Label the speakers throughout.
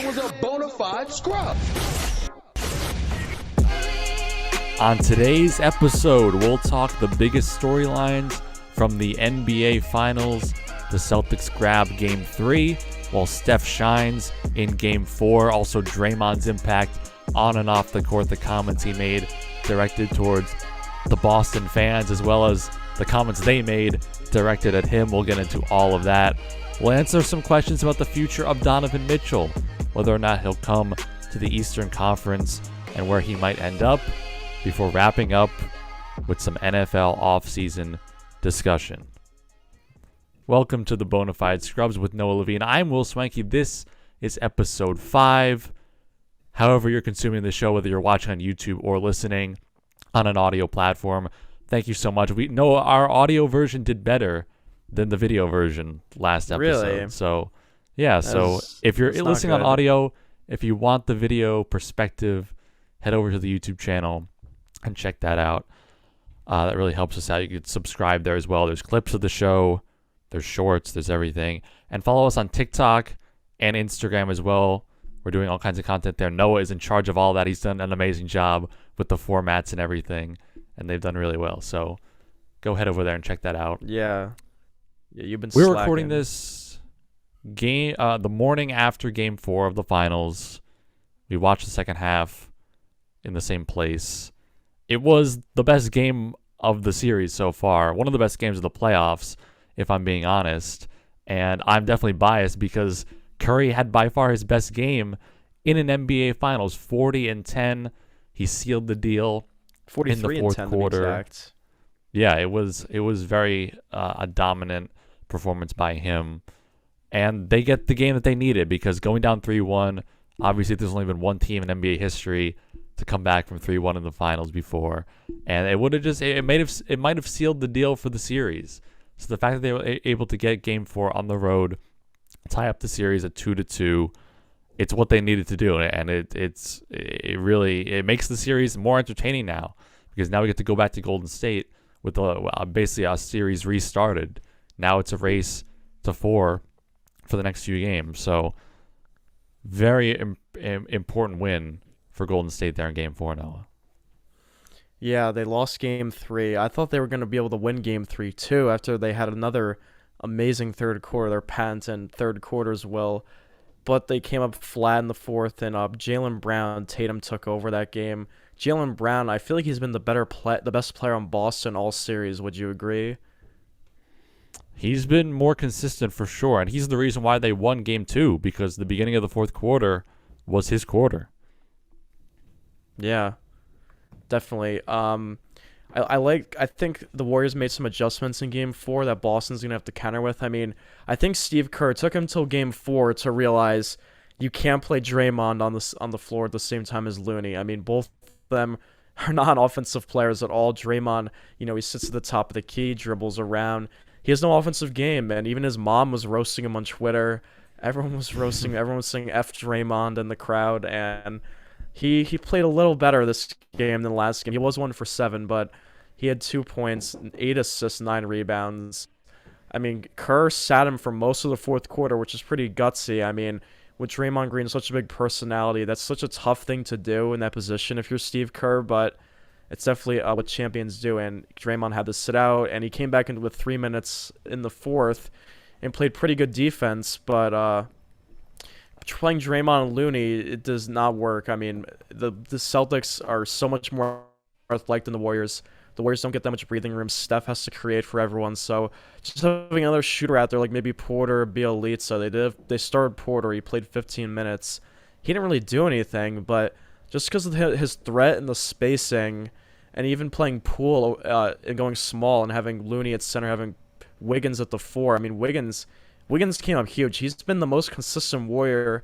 Speaker 1: was a bona fide scrub.
Speaker 2: On today's episode, we'll talk the biggest storylines from the NBA Finals. The Celtics grab Game 3, while Steph shines in Game 4. Also, Draymond's impact on and off the court, the comments he made directed towards the Boston fans, as well as the comments they made directed at him. We'll get into all of that. We'll answer some questions about the future of Donovan Mitchell, whether or not he'll come to the Eastern Conference and where he might end up, before wrapping up with some NFL offseason discussion. Welcome to the Bona Fide Scrubs with Noah Levine. I'm Will Swankie. This is episode 5. However you're consuming the show, whether you're watching on YouTube or listening on an audio platform, thank you so much. We know our audio version did better than the video version last episode. Really? So, yeah. So if you're listening on audio, if you want the video perspective, head over to the YouTube channel and check that out. That really helps us out. You can subscribe there as well. There's clips of the show. There's shorts. There's everything. And follow us on TikTok and Instagram as well. We're doing all kinds of content there. Noah is in charge of all that. He's done an amazing job with the formats and everything, and they've done really well. So go head over there and check that out.
Speaker 3: Yeah, you've been
Speaker 2: We're
Speaker 3: slacking.
Speaker 2: recording this game the morning after Game 4 of the Finals. We watched the second half in the same place. It was the best game of the series so far. One of the best games of the playoffs, if I'm being honest. And I'm definitely biased because Curry had by far his best game in an NBA Finals. 40-10. He sealed the deal in the fourth quarter. Yeah, it was very a dominant performance by him. And they get the game that they needed, because going down 3-1, obviously there's only been one team in NBA history to come back from 3-1 in the finals before, and it would have it might have sealed the deal for the series. So the fact that they were able to get Game 4 on the road, tie up the series at 2-2, it's what they needed to do, and it really makes the series more entertaining now, because now we get to go back to Golden State with basically a series restarted. Now it's a race to 4 for the next few games. So very important win for Golden State there in Game 4, Noah.
Speaker 3: Yeah, they lost Game 3. I thought they were going to be able to win Game 3 too after they had another amazing third quarter. Their patent third quarter as well. But they came up flat in the fourth, and Jaylen Brown, Tatum took over that game. Jaylen Brown, I feel like he's been the best player on Boston all series. Would you agree?
Speaker 2: He's been more consistent for sure, and he's the reason why they won Game 2, because the beginning of the fourth quarter was his quarter.
Speaker 3: Yeah, definitely. I think the Warriors made some adjustments in Game 4 that Boston's gonna have to counter with. I mean, I think Steve Kerr took him till Game 4 to realize you can't play Draymond on the floor at the same time as Looney. I mean, both of them are not offensive players at all. Draymond, he sits at the top of the key, dribbles around. He has no offensive game, and even his mom was roasting him on Twitter. Everyone was roasting. Everyone was saying F Draymond in the crowd, and He played a little better this game than last game. He was 1 for 7, but he had 2 points, 8 assists, 9 rebounds. I mean, Kerr sat him for most of the fourth quarter, which is pretty gutsy. I mean, with Draymond Green, such a big personality, that's such a tough thing to do in that position if you're Steve Kerr, but it's definitely what champions do, and Draymond had to sit out, and he came back in with 3 minutes in the fourth and played pretty good defense, but playing Draymond and Looney, it does not work. I mean, the Celtics are so much more athletic than the Warriors. The Warriors don't get that much breathing room. Steph has to create for everyone. So just having another shooter out there, like maybe Porter or Bielitsa, they started Porter. He played 15 minutes. He didn't really do anything, but just because of his threat and the spacing, and even playing Poole and going small and having Looney at center, having Wiggins at the 4. I mean, Wiggins came up huge. He's been the most consistent Warrior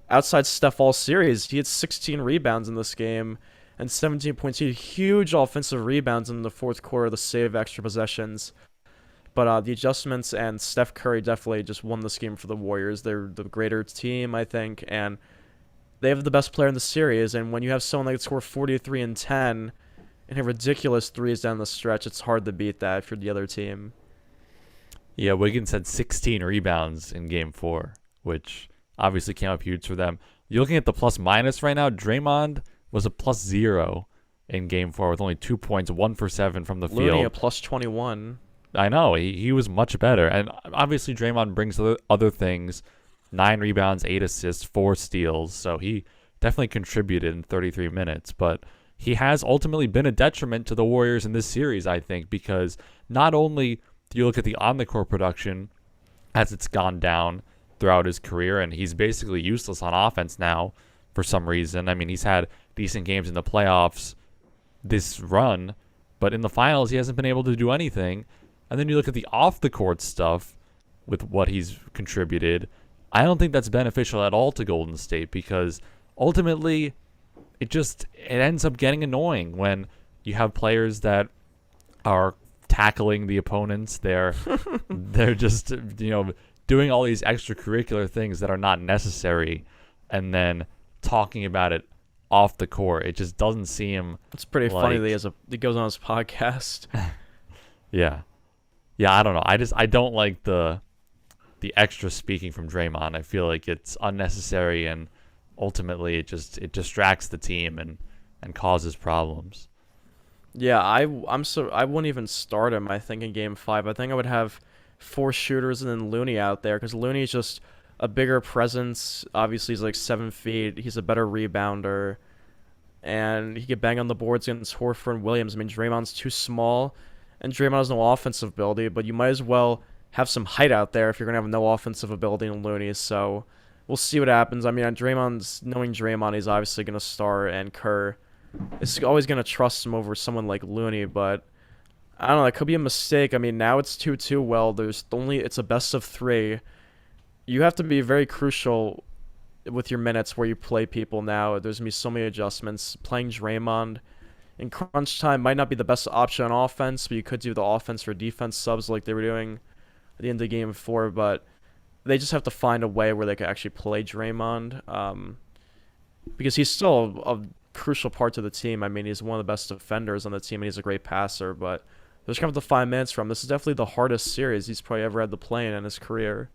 Speaker 3: outside Steph all series. He had 16 rebounds in this game and 17 points. He had huge offensive rebounds in the fourth quarter to save extra possessions. But the adjustments and Steph Curry definitely just won this game for the Warriors. They're the greater team, I think, and they have the best player in the series. And when you have someone that can score 43 and 10 and have ridiculous threes down the stretch, it's hard to beat that if you're the other team.
Speaker 2: Yeah, Wiggins had 16 rebounds in Game 4, which obviously came up huge for them. you're looking at the plus minus right now. Draymond was a +0 in Game 4 with only 2 points, 1 for 7 from the
Speaker 3: Looney
Speaker 2: field.
Speaker 3: a plus 21.
Speaker 2: I know he was much better, and obviously Draymond brings other things: 9 rebounds, 8 assists, 4 steals. So he definitely contributed in 33 minutes, but he has ultimately been a detriment to the Warriors in this series, I think, because not only do you look at the on-the-court production as it's gone down throughout his career, and he's basically useless on offense now for some reason. I mean, he's had decent games in the playoffs this run, but in the finals he hasn't been able to do anything. And then you look at the off-the-court stuff with what he's contributed. I don't think that's beneficial at all to Golden State, because ultimately it ends up getting annoying when you have players that are tackling the opponents. They're just doing all these extracurricular things that are not necessary, and then talking about it off the court. It just doesn't seem.
Speaker 3: It's pretty funny that he goes on his podcast.
Speaker 2: Yeah, I don't know. I don't like the extra speaking from Draymond. I feel like it's unnecessary, and ultimately it distracts the team and causes problems.
Speaker 3: Yeah, I wouldn't even start him. I think in Game 5, I think I would have 4 shooters and then Looney out there, because Looney's just a bigger presence. Obviously, he's like 7 feet. He's a better rebounder, and he could bang on the boards against Horford and Williams. I mean, Draymond's too small, and Draymond has no offensive ability, but you might as well have some height out there if you're going to have no offensive ability in Looney. So we'll see what happens. I mean, knowing Draymond, he's obviously going to start, and Kerr is always going to trust him over someone like Looney, but I don't know. It could be a mistake. I mean, now it's 2-2. Well, it's a best of 3. You have to be very crucial with your minutes where you play people now. There's going to be so many adjustments. Playing Draymond in crunch time might not be the best option on offense, but you could do the offense for defense subs like they were doing at the end of Game 4, but they just have to find a way where they can actually play Draymond, because he's still a crucial part to the team. I mean, he's one of the best defenders on the team, and he's a great passer, but they're just going to have to find minutes from him. This is definitely the hardest series he's probably ever had to play in his career.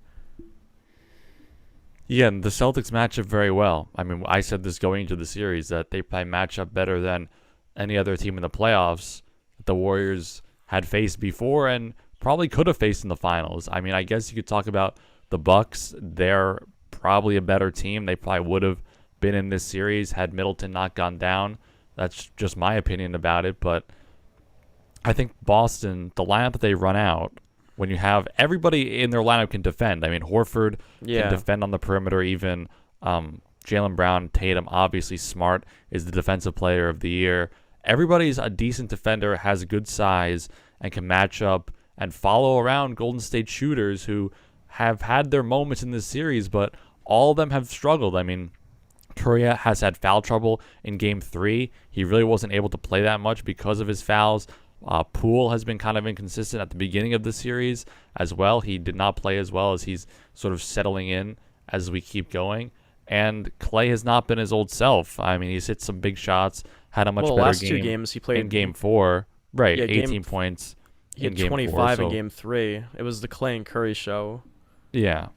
Speaker 2: Yeah, and the Celtics match up very well. I mean, I said this going into the series, that they probably match up better than any other team in the playoffs that the Warriors had faced before and probably could have faced in the finals. I mean, I guess you could talk about the Bucks. They're probably a better team. They probably would have been in this series had Middleton not gone down. That's just my opinion about it. But I think Boston, the lineup that they run out, when you have everybody in their lineup can defend. I mean, Horford can defend on the perimeter. Even Jaylen Brown, Tatum, obviously Smart is the defensive player of the year. Everybody's a decent defender, has good size, and can match up and follow around Golden State shooters who have had their moments in this series, but all of them have struggled. I mean, Curry has had foul trouble in Game 3. He really wasn't able to play that much because of his fouls. Poole has been kind of inconsistent at the beginning of the series as well. He did not play as well as he's sort of settling in as we keep going. And Clay has not been his old self. I mean, he's hit some big shots, had a much better
Speaker 3: last
Speaker 2: game
Speaker 3: 2 games he played
Speaker 2: in Game 4. Right,
Speaker 3: yeah,
Speaker 2: 18 points
Speaker 3: he
Speaker 2: in
Speaker 3: had
Speaker 2: Game
Speaker 3: 25
Speaker 2: 4.
Speaker 3: in Game 3. It was the Clay and Curry show.
Speaker 2: Yeah.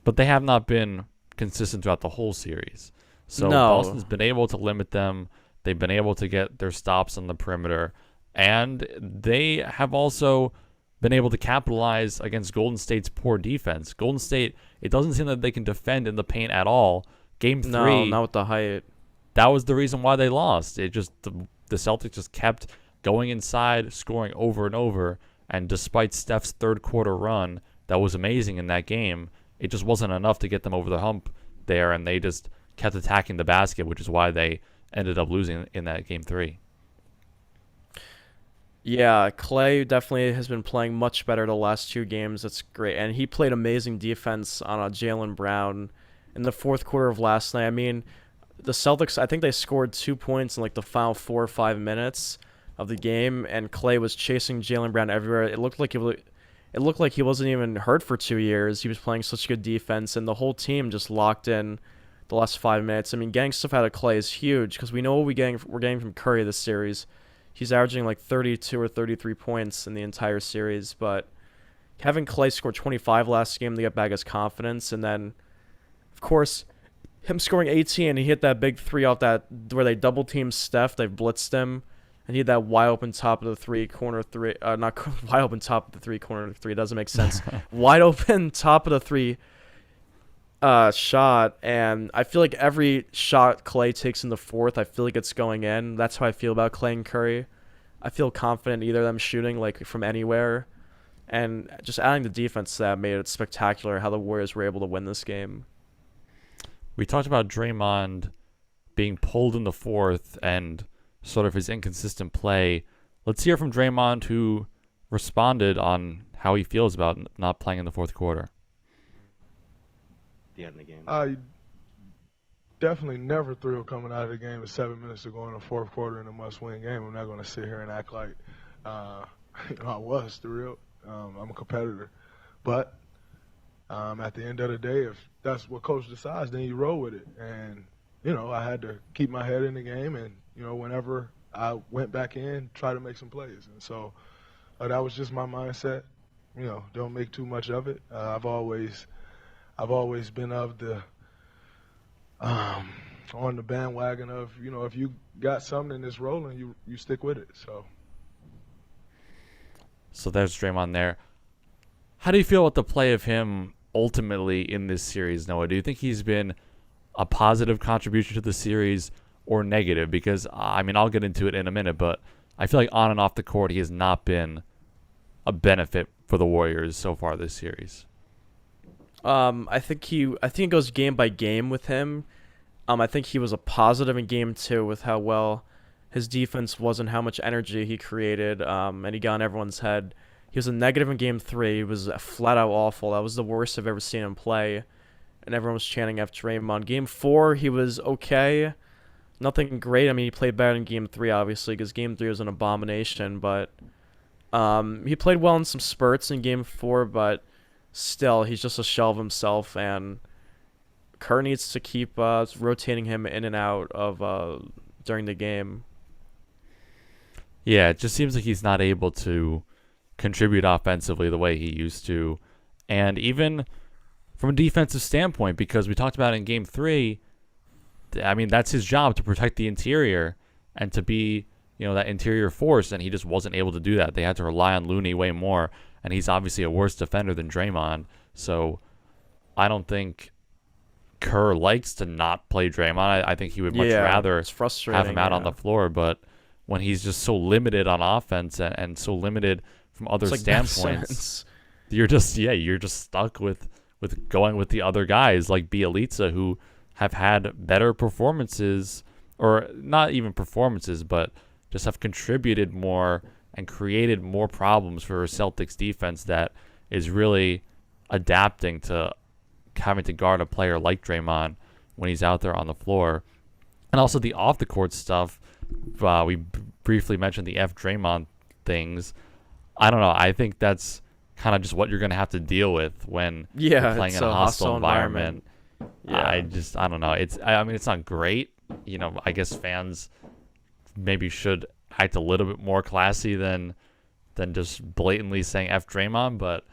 Speaker 2: But they have not been consistent throughout the whole series. So
Speaker 3: No.
Speaker 2: Boston's been able to limit them. They've been able to get their stops on the perimeter. And they have also been able to capitalize against Golden State's poor defense. Golden State, it doesn't seem that they can defend in the paint at all. Game 3,
Speaker 3: No, not with the height.
Speaker 2: that was the reason why they lost. It just the Celtics just kept going inside, scoring over and over. And despite Steph's third quarter run, that was amazing in that game, it just wasn't enough to get them over the hump there, and they just kept attacking the basket, which is why they ended up losing in that Game 3.
Speaker 3: Yeah, Clay definitely has been playing much better the last 2 games. That's great. And he played amazing defense on Jaylen Brown in the fourth quarter of last night. I mean, the Celtics, I think they scored 2 points in like the final 4 or 5 minutes of the game, and Clay was chasing Jaylen Brown everywhere. It looked like he wasn't even hurt for 2 years. He was playing such good defense, and the whole team just locked in the last 5 minutes. I mean, getting stuff out of Clay is huge, because we know what we're getting from Curry this series. He's averaging like 32 or 33 points in the entire series, but having Clay score 25 last game to get back his confidence, and then, of course, him scoring 18, he hit that big three off that where they double teamed Steph, they blitzed him, and he had that wide open top of the corner three, not wide open top of the corner three, doesn't make sense. Wide open top of the three shot, and I feel like every shot Clay takes in the fourth, I feel like it's going in. That's how I feel about Clay and Curry. I feel confident either of them shooting like from anywhere, and just adding the defense to that made it spectacular how the Warriors were able to win this game.
Speaker 2: We talked about Draymond being pulled in the fourth and sort of his inconsistent play. Let's hear from Draymond, who responded on how he feels about not playing in the fourth quarter.
Speaker 4: The end of the game.
Speaker 5: I definitely never thrilled coming out of the game with 7 minutes to go in the fourth quarter in a must-win game. I'm not going to sit here and act like I was thrilled. I'm a competitor. But at the end of the day, if that's what coach decides, then you roll with it. And, I had to keep my head in the game. And, whenever I went back in, try to make some plays. And so that was just my mindset. Don't make too much of it. I've always been of the on the bandwagon of, if you got something that's rolling, you stick with it.
Speaker 2: So there's Draymond there. How do you feel about the play of him ultimately in this series, Noah? Do you think he's been a positive contribution to the series or negative? Because, I'll get into it in a minute, but I feel like on and off the court, he has not been a benefit for the Warriors so far this series.
Speaker 3: I think it goes game by game with him. I think he was a positive in game 2 with how well his defense was and how much energy he created, and he got in everyone's head. He was a negative in game 3. He was flat out awful. That was the worst I've ever seen him play, and everyone was chanting after Draymond. Game 4, he was okay. Nothing great. He played better in game 3, obviously, because game 3 was an abomination, but he played well in some spurts in game 4, but still, he's just a shell of himself, and Kerr needs to keep rotating him in and out of during the game.
Speaker 2: Yeah, it just seems like he's not able to contribute offensively the way he used to. And even from a defensive standpoint, because we talked about in game 3, that's his job to protect the interior and to be, that interior force, and he just wasn't able to do that. They had to rely on Looney way more, and he's obviously a worse defender than Draymond. So I don't think Kerr likes to not play Draymond. I think he would much rather have him out on the floor, but when he's just so limited on offense and so limited from other standpoints, you're just stuck with going with the other guys like Bielitsa, who have had better performances, or not even performances, but just have contributed more and created more problems for a Celtics defense that is really adapting to having to guard a player like Draymond when he's out there on the floor. And also the off-the-court stuff, we briefly mentioned the Draymond things. I don't know. I think that's kind of just what you're going to have to deal with when you're playing in a hostile environment. Yeah. I don't know. It's not great. I guess fans maybe should act a little bit more classy than just blatantly saying F Draymond, but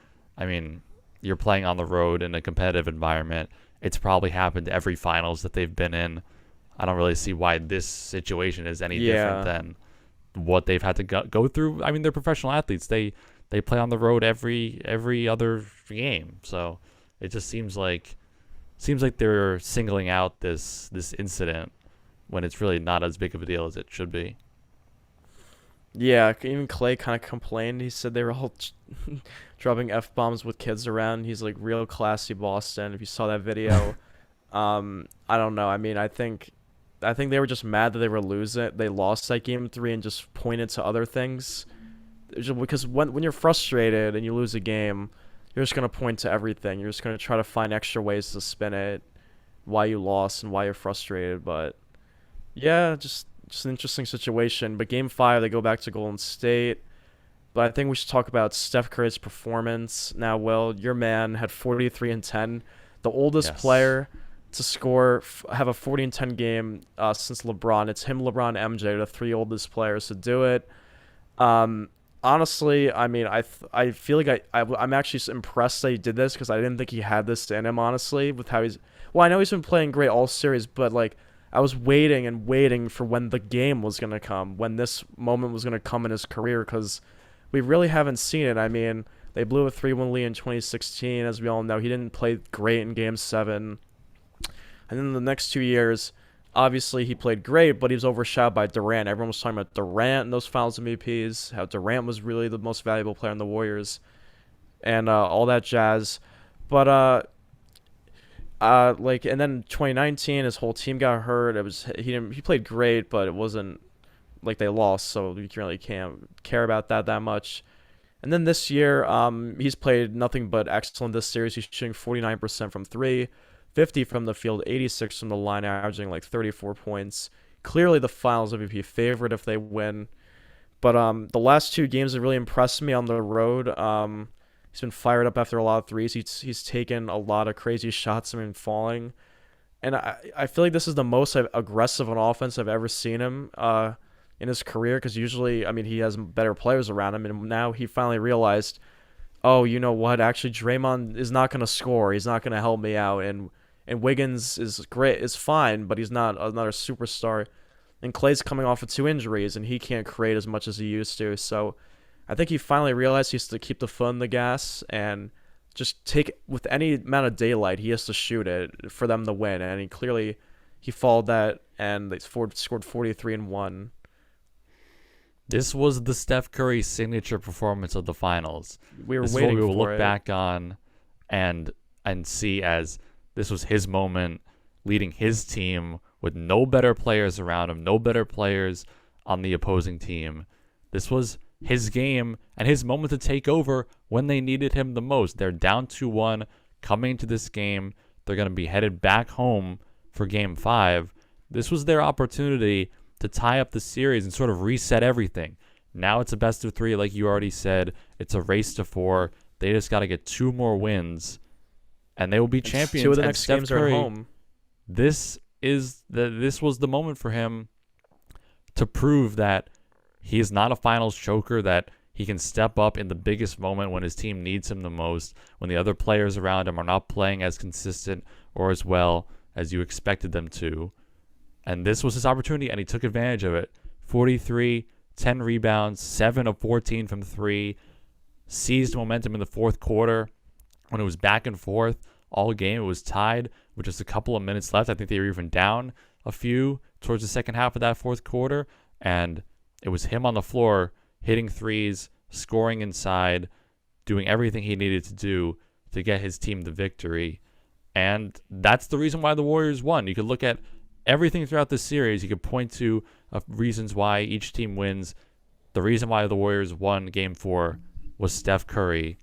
Speaker 2: you're playing on the road in a competitive environment. It's probably happened every finals that they've been in. I don't really see why this situation is any different than what they've had to go through. They're professional athletes. They play on the road every other game. So it just seems like they're singling out this incident when it's really not as big of a deal as it should be.
Speaker 3: Yeah, even Clay kind of complained. He said they were all dropping F-bombs with kids around. He's like real classy Boston. If you saw that video, I don't know. I think they were just mad that they were losing. They lost that game 3 and just pointed to other things. Because when you're frustrated and you lose a game, you're just going to point to everything. You're just going to try to find extra ways to spin it, why you lost and why you're frustrated. But yeah, just an interesting situation. But game 5, they go back to Golden State. But I think we should talk about Steph Curry's performance. Now, Will, your man had 43 and 10, the oldest player to have a 40 and 10 game since LeBron. It's him, LeBron, MJ, the 3 oldest players to do it. Honestly, I mean, I feel like I'm actually impressed that he did this because I didn't think he had this in him, honestly, with how he's. Well, I know he's been playing great all series, but like I was waiting and waiting for when the game was gonna come, when this moment was gonna come in his career, because we really haven't seen it. I mean, they blew a 3-1 lead in 2016, as we all know. He didn't play great in Game 7, and then the next 2 years. Obviously, he played great, but he was overshadowed by Durant. Everyone was talking about Durant and those Finals MVPs, how Durant was really the most valuable player in the Warriors, and all that jazz. But and then 2019, his whole team got hurt. He played great, but it wasn't like they lost, so you really can't care about that much. And then this year, he's played nothing but excellent this series. He's shooting 49% from three. 50 from the field, 86 from the line, averaging like 34 points. Clearly the Finals MVP favorite if they win. But the last 2 games have really impressed me on the road. He's been fired up after a lot of threes. He's taken a lot of crazy shots and been falling. And I feel like this is the most aggressive on offense I've ever seen him in his career, because usually, I mean, he has better players around him, and now he finally realized, oh, you know what? Actually, Draymond is not going to score. He's not going to help me out, and Wiggins is great, is fine, but he's not another superstar. And Klay's coming off of 2 injuries, and he can't create as much as he used to. So I think he finally realized he has to keep the foot on the gas and just take, with any amount of daylight, he has to shoot it for them to win. And he followed that, and they scored 43 and 1.
Speaker 2: This was the Steph Curry signature performance of the Finals.
Speaker 3: We were
Speaker 2: this
Speaker 3: waiting
Speaker 2: is what we will
Speaker 3: for
Speaker 2: look
Speaker 3: it.
Speaker 2: back on and see as this was his moment, leading his team with no better players around him, no better players on the opposing team. This was his game and his moment to take over when they needed him the most. They're down 2-1 coming into this game. They're going to be headed back home for Game 5. This was their opportunity to tie up the series and sort of reset everything. Now it's a best of 3, like you already said. It's a race to 4. They just got to get 2 more wins, and they will be champions.
Speaker 3: 2 of the
Speaker 2: and
Speaker 3: next
Speaker 2: Steph
Speaker 3: games
Speaker 2: Curry,
Speaker 3: are at home.
Speaker 2: This was the moment for him to prove that he is not a finals choker, that he can step up in the biggest moment when his team needs him the most, when the other players around him are not playing as consistent or as well as you expected them to. And this was his opportunity, and he took advantage of it. 43, 10 rebounds, 7 of 14 from 3, seized momentum in the fourth quarter when it was back and forth all game. It was tied with just a couple of minutes left. I think they were even down a few towards the second half of that fourth quarter, and it was him on the floor hitting threes, scoring inside, doing everything he needed to do to get his team the victory. And that's the reason why the Warriors won. You could look at everything throughout the series. You could point to reasons why each team wins. The reason why the Warriors won Game 4 was Steph Curry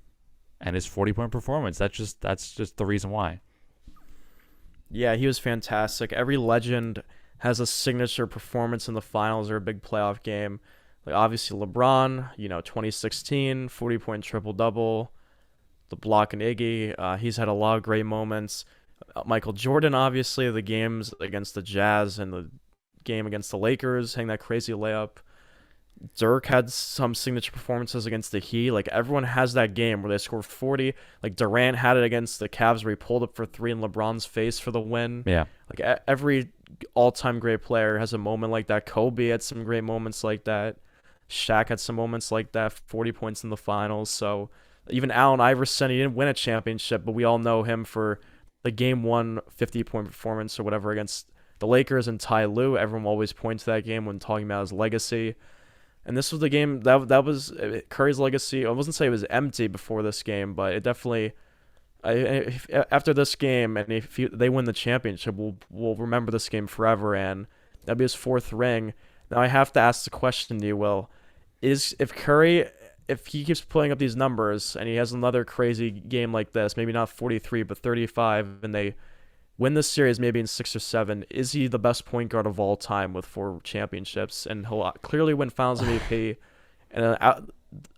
Speaker 2: and his 40-point performance. That's just the reason why.
Speaker 3: Yeah, he was fantastic. Every legend has a signature performance in the finals or a big playoff game. Like obviously LeBron, 2016, 40-point triple-double, the block and Iggy. He's had a lot of great moments. Michael Jordan, obviously, the games against the Jazz and the game against the Lakers, hitting that crazy layup. Dirk had some signature performances against the Heat. Like, everyone has that game where they scored 40. Like, Durant had it against the Cavs where he pulled up for 3 in LeBron's face for the win.
Speaker 2: Yeah.
Speaker 3: Like, every all-time great player has a moment like that. Kobe had some great moments like that. Shaq had some moments like that, 40 points in the finals. So, even Allen Iverson, he didn't win a championship, but we all know him for the Game 1 50-point performance or whatever against the Lakers and Ty Lue. Everyone always points to that game when talking about his legacy. And this was the game that was Curry's legacy. I wasn't say it was empty before this game, but it definitely. After this game, and if they win the championship, we'll remember this game forever, and that'll be his 4th ring. Now I have to ask the question to you, Will, if Curry, if he keeps putting up these numbers and he has another crazy game like this, maybe not 43 but 35, and they win this series maybe in 6 or 7, is he the best point guard of all time with 4 championships? And he'll clearly win Finals MVP and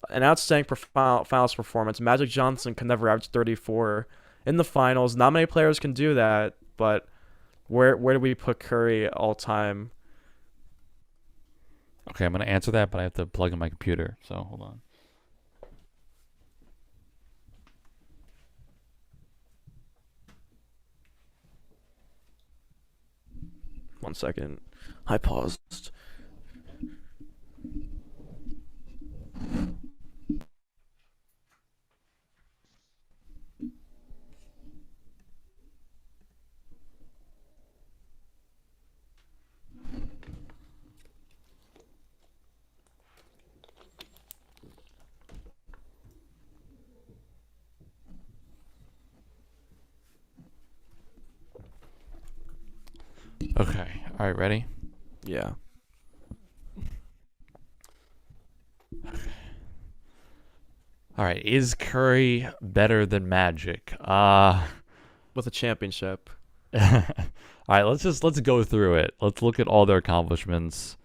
Speaker 3: an outstanding Finals performance. Magic Johnson can never average 34 in the Finals. Not many players can do that, but where do we put Curry all time?
Speaker 2: Okay, I'm going to answer that, but I have to plug in my computer, so hold on.
Speaker 3: 1 second. I paused.
Speaker 2: Okay. All right, ready?
Speaker 3: Yeah.
Speaker 2: All right, is Curry better than Magic?
Speaker 3: With a championship.
Speaker 2: All right, let's go through it. Let's look at all their accomplishments.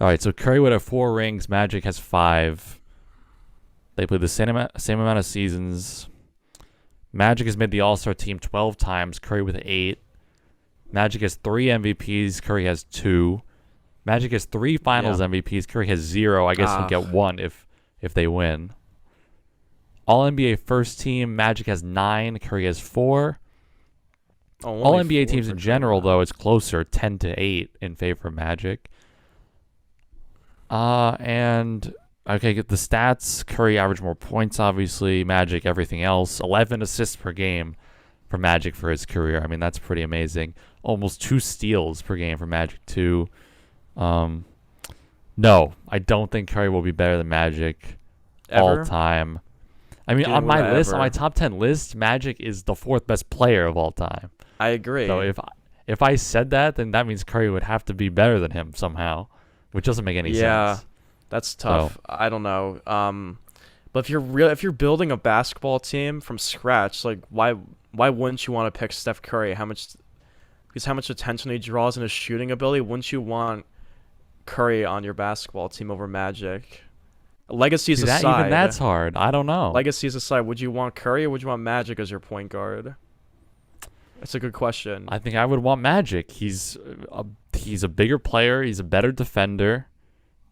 Speaker 2: All right, so Curry would have 4 rings, Magic has 5. They played the same amount of seasons. Magic has made the All-Star team 12 times, Curry with 8. Magic has 3 MVPs, Curry has 2. Magic has 3 Finals MVPs, Curry has 0. I guess he'll get 1 if they win. All NBA first team, Magic has 9, Curry has 4. All NBA teams in general, though, it's closer, 10-8 in favor of Magic. And okay, get the stats. Curry averaged more points, obviously. Magic, everything else. 11 assists per game for Magic for his career. I mean, that's pretty amazing. Almost 2 steals per game for Magic, too. No, I don't think Curry will be better than Magic all time. I mean, on my list, on my top 10 list, Magic is the 4th best player of all time.
Speaker 3: I agree.
Speaker 2: So if I said that, then that means Curry would have to be better than him somehow, which doesn't make any sense.
Speaker 3: Yeah, that's tough. So, I don't know. But if you're building a basketball team from scratch, like why wouldn't you want to pick Steph Curry? How much attention he draws in his shooting ability? Wouldn't you want Curry on your basketball team over Magic? Legacies aside,
Speaker 2: even that's hard. I don't know.
Speaker 3: Legacies aside, would you want Curry or would you want Magic as your point guard? That's a good question.
Speaker 2: I think I would want Magic. He's a bigger player. He's a better defender.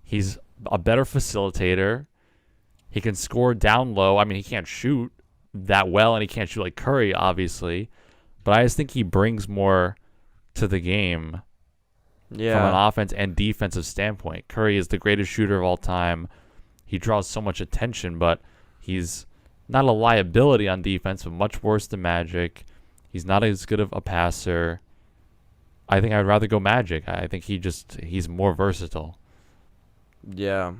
Speaker 2: He's a better facilitator. He can score down low. I mean, he can't shoot that well, and he can't shoot like Curry, obviously. But I just think he brings more to the game from an offense and defensive standpoint. Curry is the greatest shooter of all time. He draws so much attention, but he's not a liability on defense, but much worse than Magic. He's not as good of a passer. I think I'd rather go Magic. I think he's more versatile.
Speaker 3: Yeah.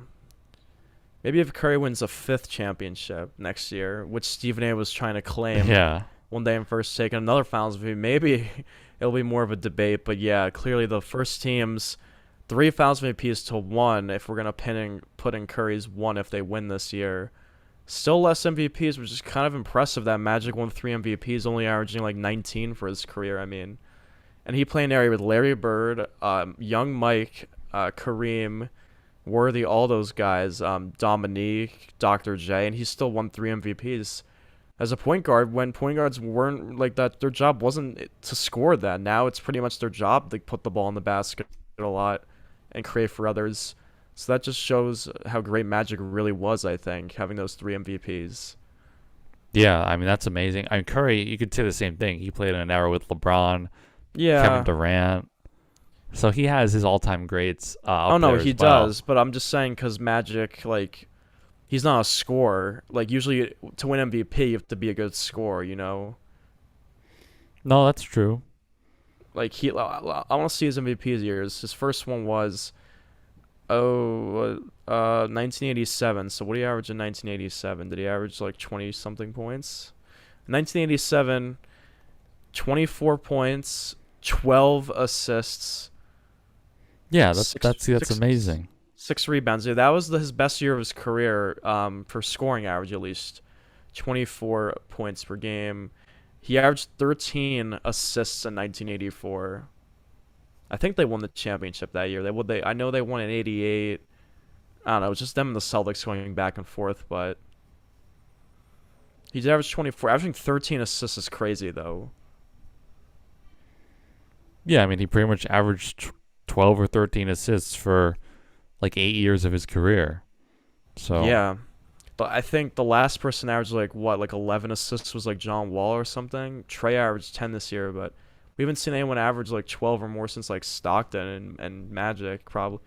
Speaker 3: Maybe if Curry wins a 5th championship next year, which Stephen A. was trying to claim one day in first take, and another Finals MVP, maybe it'll be more of a debate. But yeah, clearly the first team's 3 Finals MVPs to 1 if we're going to put in Curry's 1 if they win this year. Still less MVPs, which is kind of impressive that Magic won 3 MVPs, only averaging like 19 for his career. I mean, and he played in area with Larry Bird, young Mike, Kareem, Worthy, all those guys, Dominique, Dr. J, and he still won 3 MVPs as a point guard when point guards weren't like that. Their job wasn't to score that. Now it's pretty much their job to put the ball in the basket a lot and create for others. So that just shows how great Magic really was, I think, having those 3 MVPs.
Speaker 2: Yeah, I mean, that's amazing. I mean, Curry, you could say the same thing. He played in an era with LeBron, Kevin Durant. So he has his all-time greats up there
Speaker 3: he
Speaker 2: as well.
Speaker 3: does. But I'm just saying because Magic, like, he's not a scorer. Like, usually to win MVP, you have to be a good scorer, you know?
Speaker 2: No, that's true.
Speaker 3: Like, I want to see his MVP years. His first one was 1987. So what did he average in 1987? Did he average like 20-something points? 1987, 24 points, 12 assists.
Speaker 2: Yeah, that's amazing.
Speaker 3: 6 rebounds. Yeah, that was his best year of his career for scoring average, at least. 24 points per game. He averaged 13 assists in 1984. I think they won the championship that year. I know they won in 88. I don't know. It was just them and the Celtics going back and forth, but he's averaged 24. Averaging 13 assists is crazy, though.
Speaker 2: Yeah, I mean, he pretty much averaged 12 or 13 assists for like 8 years of his career. So
Speaker 3: yeah. But I think the last person averaged like 11 assists was like John Wall or something. Trey averaged 10 this year, but We haven't seen anyone average like 12 or more since like Stockton and Magic probably.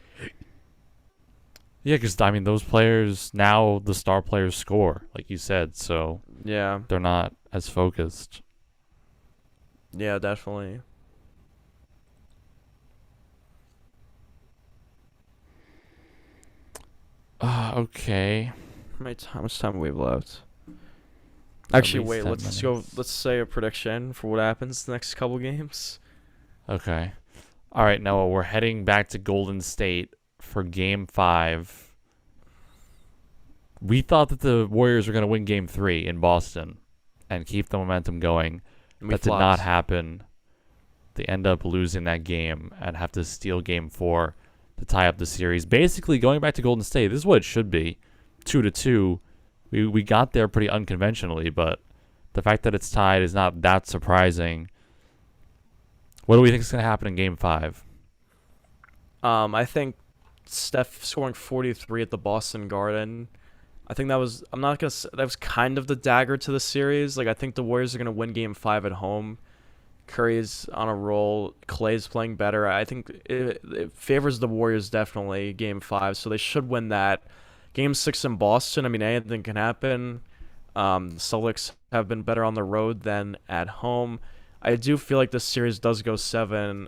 Speaker 2: Yeah, because I mean, those players now, the star players score, like you said, so
Speaker 3: Yeah.
Speaker 2: they're not as focused.
Speaker 3: Yeah, definitely.
Speaker 2: Okay.
Speaker 3: How much time do we have left? Actually,
Speaker 2: least
Speaker 3: wait.
Speaker 2: 10
Speaker 3: Let's go.
Speaker 2: minutes.
Speaker 3: Let's say a prediction for what happens the next couple games.
Speaker 2: Okay. All right, Noah, we're heading back to Golden State for Game 5. We thought that the Warriors were going to win Game 3 in Boston and keep the momentum going.
Speaker 3: And
Speaker 2: That did not happen. They end up losing that game and have to steal Game 4 to tie up the series. Basically, going back to Golden State, this is what it should be. 2-2. We got there pretty unconventionally, but the fact that it's tied is not that surprising. What do we think is going to happen in Game 5?
Speaker 3: I think Steph scoring 43 at the Boston Garden. I think that was. I'm not gonna. That was kind of the dagger to the series. Like I think the Warriors are gonna win Game 5 at home. Curry's on a roll. Clay's playing better. I think it favors the Warriors definitely Game 5, so they should win that. Game 6 in Boston. I mean, anything can happen. The Celtics have been better on the road than at home. I do feel like this series does go 7,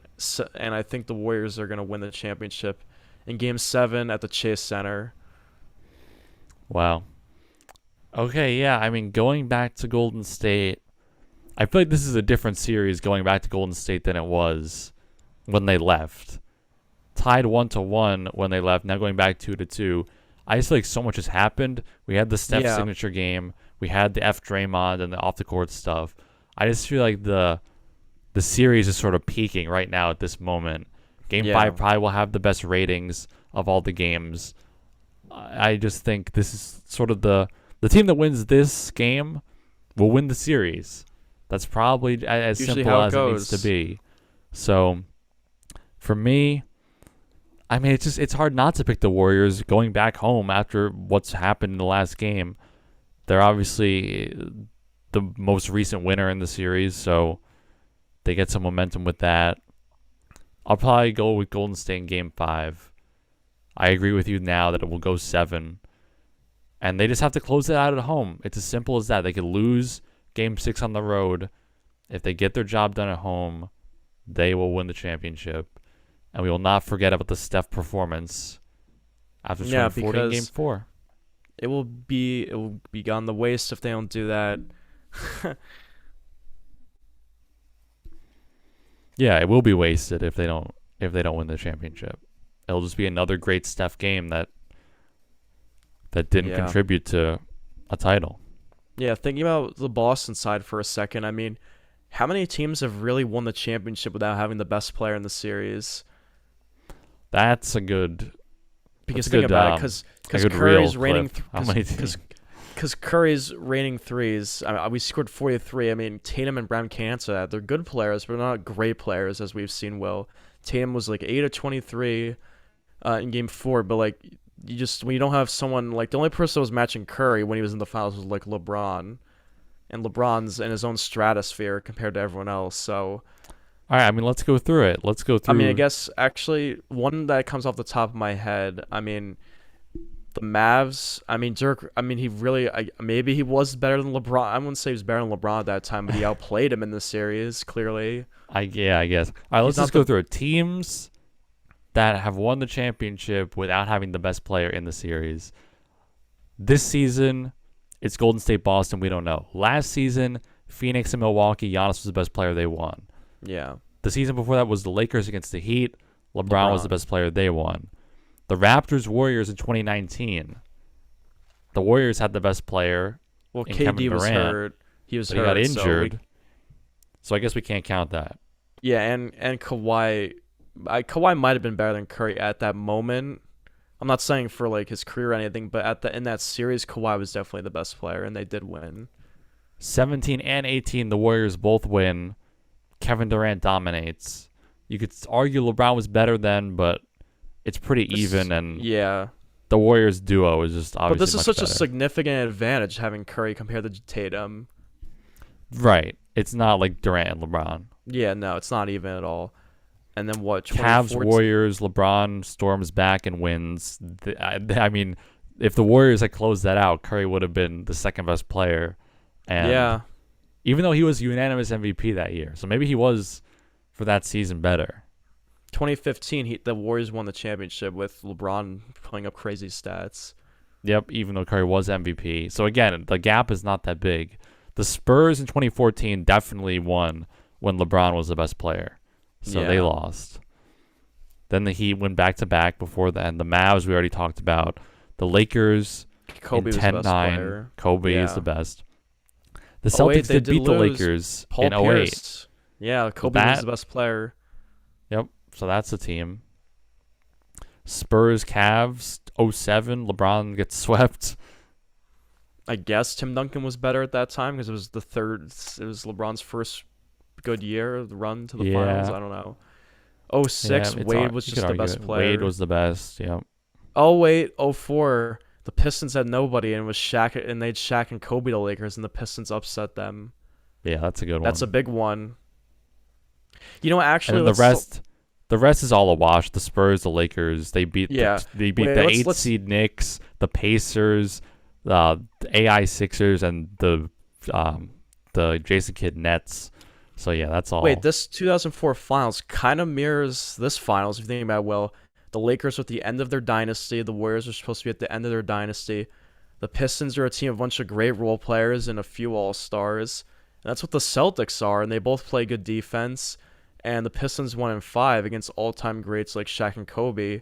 Speaker 3: and I think the Warriors are going to win the championship in Game 7 at the Chase Center.
Speaker 2: Wow. Okay, yeah. I mean, going back to Golden State, I feel like this is a different series going back to Golden State than it was when they left. Tied 1-1 when they left. Now going back 2-2. I just feel like so much has happened. We had the Steph signature game. We had the F Draymond and the off the court stuff. I just feel like the series is sort of peaking right now at this moment. Game 5 probably will have the best ratings of all the games. I just think this is sort of the team that wins this game will win the series. That's probably as
Speaker 3: Usually
Speaker 2: simple
Speaker 3: how it
Speaker 2: as
Speaker 3: goes.
Speaker 2: it needs to be. So for me, I mean, it's hard not to pick the Warriors going back home after what's happened in the last game. They're obviously the most recent winner in the series, so they get some momentum with that. I'll probably go with Golden State in Game 5. I agree with you now that it will go 7. And they just have to close it out at home. It's as simple as that. They could lose Game 6 on the road. If they get their job done at home, they will win the championship. And we will not forget about the Steph performance after scoring 40 in Game 4.
Speaker 3: It will be gone the waste if they don't do that.
Speaker 2: Yeah, it will be wasted if they don't win the championship. It'll just be another great Steph game that didn't contribute to a title.
Speaker 3: Yeah, thinking about the Boston side for a second, I mean, how many teams have really won the championship without having the best player in the series?
Speaker 2: That's a good.
Speaker 3: Because
Speaker 2: think
Speaker 3: about it, because Curry's reigning because Curry's reigning threes. I mean, we scored 43. I mean, Tatum and Brown can't answer that. They're good players, but not great players as we've seen. Will Tatum was like 8 of 23 in Game 4, but like when you don't have someone like the only person that was matching Curry when he was in the finals was like LeBron, and LeBron's in his own stratosphere compared to everyone else. So.
Speaker 2: All right, I mean, let's go through it. Let's go through.
Speaker 3: I mean, I guess actually one that comes off the top of my head. I mean, the Mavs. I mean, Dirk. I mean, he really. Maybe he was better than LeBron. I wouldn't say he was better than LeBron at that time, but he outplayed him in the series. Clearly.
Speaker 2: I guess. All right, let's just go through it. Teams that have won the championship without having the best player in the series. This season, it's Golden State, Boston. We don't know. Last season, Phoenix and Milwaukee. Giannis was the best player. They won.
Speaker 3: Yeah.
Speaker 2: The season before that was the Lakers against the Heat. LeBron was the best player. They won. The Raptors Warriors in 2019. The Warriors had the best player.
Speaker 3: Well,
Speaker 2: in
Speaker 3: KD
Speaker 2: Kevin
Speaker 3: was
Speaker 2: Durant,
Speaker 3: hurt. He was
Speaker 2: but
Speaker 3: hurt.
Speaker 2: He got injured. So I guess we can't count that.
Speaker 3: Yeah, and Kawhi. Kawhi might have been better than Curry at that moment. I'm not saying for like his career or anything, but in that series, Kawhi was definitely the best player, and they did win.
Speaker 2: 17 and 18, the Warriors both win. Kevin Durant dominates. You could argue LeBron was better then, but it's pretty even, and the Warriors duo is just obviously.
Speaker 3: But this is such
Speaker 2: better.
Speaker 3: a significant advantage having Curry compared to Tatum.
Speaker 2: Right. It's not like Durant and LeBron.
Speaker 3: Yeah, no, it's not even at all. And then what?
Speaker 2: Cavs, Warriors, LeBron storms back and wins. I mean, if the Warriors had closed that out, Curry would have been the second best player. And
Speaker 3: yeah.
Speaker 2: even though he was unanimous MVP that year, so maybe he was for that season better.
Speaker 3: 2015, the Warriors won the championship with LeBron putting up crazy stats.
Speaker 2: Yep, even though Curry was MVP. So again, the gap is not that big. The Spurs in 2014 definitely won when LeBron was the best player. So they lost. Then the Heat went back-to-back before then. The Mavs we already talked about. The Lakers
Speaker 3: Kobe
Speaker 2: in
Speaker 3: was the best
Speaker 2: 10-9.
Speaker 3: player.
Speaker 2: Kobe
Speaker 3: Yeah.
Speaker 2: is the best. The Celtics did beat the
Speaker 3: lose.
Speaker 2: Lakers
Speaker 3: Paul
Speaker 2: in 08.
Speaker 3: Pierce. Yeah, Kobe was the best player.
Speaker 2: Yep, so that's the team. Spurs, Cavs, 07. LeBron gets swept.
Speaker 3: I guess Tim Duncan was better at that time because it was LeBron's first good year, the run to the finals. I don't know. 06, Wade was just the best player.
Speaker 2: Wade was the best, yep.
Speaker 3: 08, 04, the Pistons had nobody and it was Shaq, and they'd Shaq and Kobe the Lakers, and the Pistons upset them.
Speaker 2: Yeah, that's a good one.
Speaker 3: That's a big one. You know, actually,
Speaker 2: and the rest is all a wash. The Spurs, the Lakers, they beat the 8th seed Knicks, the Pacers, the AI Sixers, and the Jason Kidd Nets. So yeah, that's all.
Speaker 3: Wait, this 2004 finals kind of mirrors this finals if you think about it well. The Lakers were at the end of their dynasty. The Warriors are supposed to be at the end of their dynasty. The Pistons are a team of a bunch of great role players and a few all-stars. And that's what the Celtics are, and they both play good defense. And the Pistons won in 5 against all-time greats like Shaq and Kobe.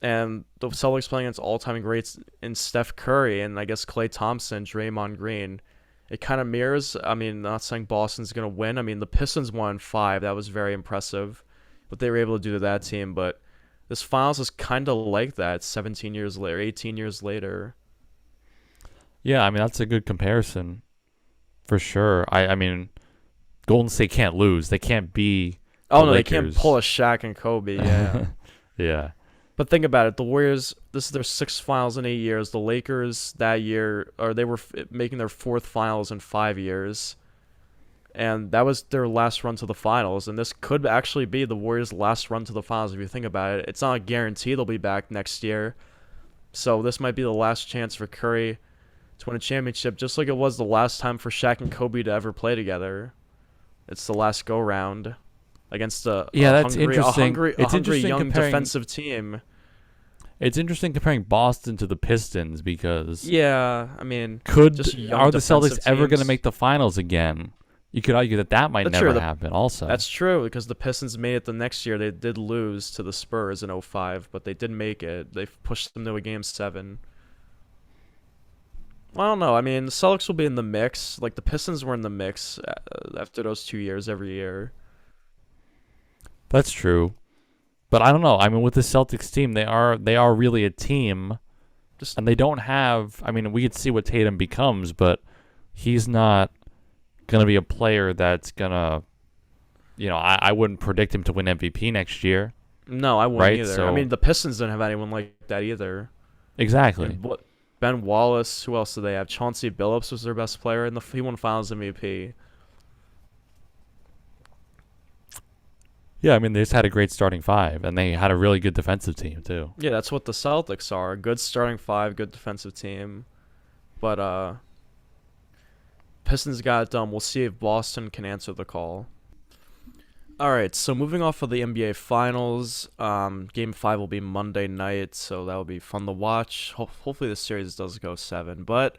Speaker 3: And the Celtics playing against all-time greats in Steph Curry and I guess Klay Thompson, Draymond Green. It kind of mirrors. I mean, not saying Boston's going to win. I mean, the Pistons won in 5. That was very impressive, what they were able to do to that team. But this finals is kind of like that 17 years later, 18 years later.
Speaker 2: Yeah, I mean, that's a good comparison for sure. I mean, Golden State can't lose. They can't be
Speaker 3: Oh, no,
Speaker 2: Lakers.
Speaker 3: they can't pull a Shaq and Kobe. Yeah.
Speaker 2: Yeah.
Speaker 3: But think about it. The Warriors, this is their 6th finals in 8 years. The Lakers that year, or they were making their 4th finals in 5 years. And that was their last run to the finals. And this could actually be the Warriors' last run to the finals if you think about it. It's not a guarantee they'll be back next year. So this might be the last chance for Curry to win a championship, just like it was the last time for Shaq and Kobe to ever play together. It's the last go-round against a hungry young defensive team.
Speaker 2: It's interesting comparing Boston to the Pistons because
Speaker 3: yeah, I mean,
Speaker 2: are the Celtics ever going to
Speaker 3: teams.
Speaker 2: make the finals again? You could argue that might never happen also.
Speaker 3: That's true because the Pistons made it the next year. They did lose to the Spurs in 05, but they did make it. They pushed them to a Game 7. I don't know. I mean, the Celtics will be in the mix. Like, the Pistons were in the mix after those 2 years every year.
Speaker 2: That's true. But I don't know. I mean, with the Celtics team, they are really a team. And they don't have... I mean, we could see what Tatum becomes, but he's not going to be a player that's going to... You know, I wouldn't predict him to win MVP next year.
Speaker 3: No, I wouldn't
Speaker 2: right?
Speaker 3: either.
Speaker 2: So,
Speaker 3: I mean, the Pistons didn't have anyone like that either.
Speaker 2: Exactly.
Speaker 3: Ben Wallace, who else did they have? Chauncey Billups was their best player, and he won Finals MVP.
Speaker 2: Yeah, I mean, they just had a great starting 5, and they had a really good defensive team, too.
Speaker 3: Yeah, that's what the Celtics are. A good starting 5, good defensive team. But, Pistons got it done. We'll see if Boston can answer the call. Alright, so moving off of the NBA Finals, Game 5 will be Monday night, so that will be fun to watch. Hopefully the series does go 7. But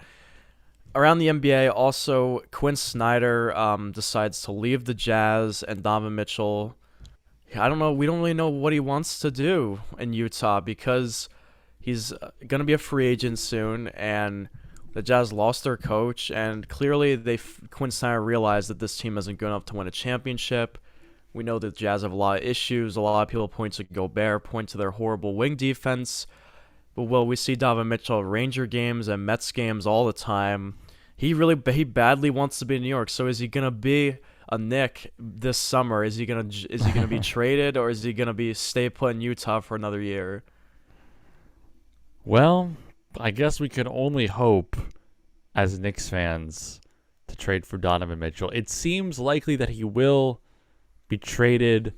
Speaker 3: around the NBA, also, Quinn Snyder decides to leave the Jazz, and Donovan Mitchell... I don't know. We don't really know what he wants to do in Utah because he's going to be a free agent soon, and the Jazz lost their coach, and clearly Quinn Snyder realized that this team isn't good enough to win a championship. We know that the Jazz have a lot of issues. A lot of people point to Gobert, point to their horrible wing defense. But, well, we see Donovan Mitchell at Ranger games and Mets games all the time. He badly wants to be in New York, so is he going to be a Knick this summer? Is he gonna be traded, or is he gonna stay put in Utah for another year?
Speaker 2: Well, I guess we can only hope as Knicks fans to trade for Donovan Mitchell. It seems likely that he will be traded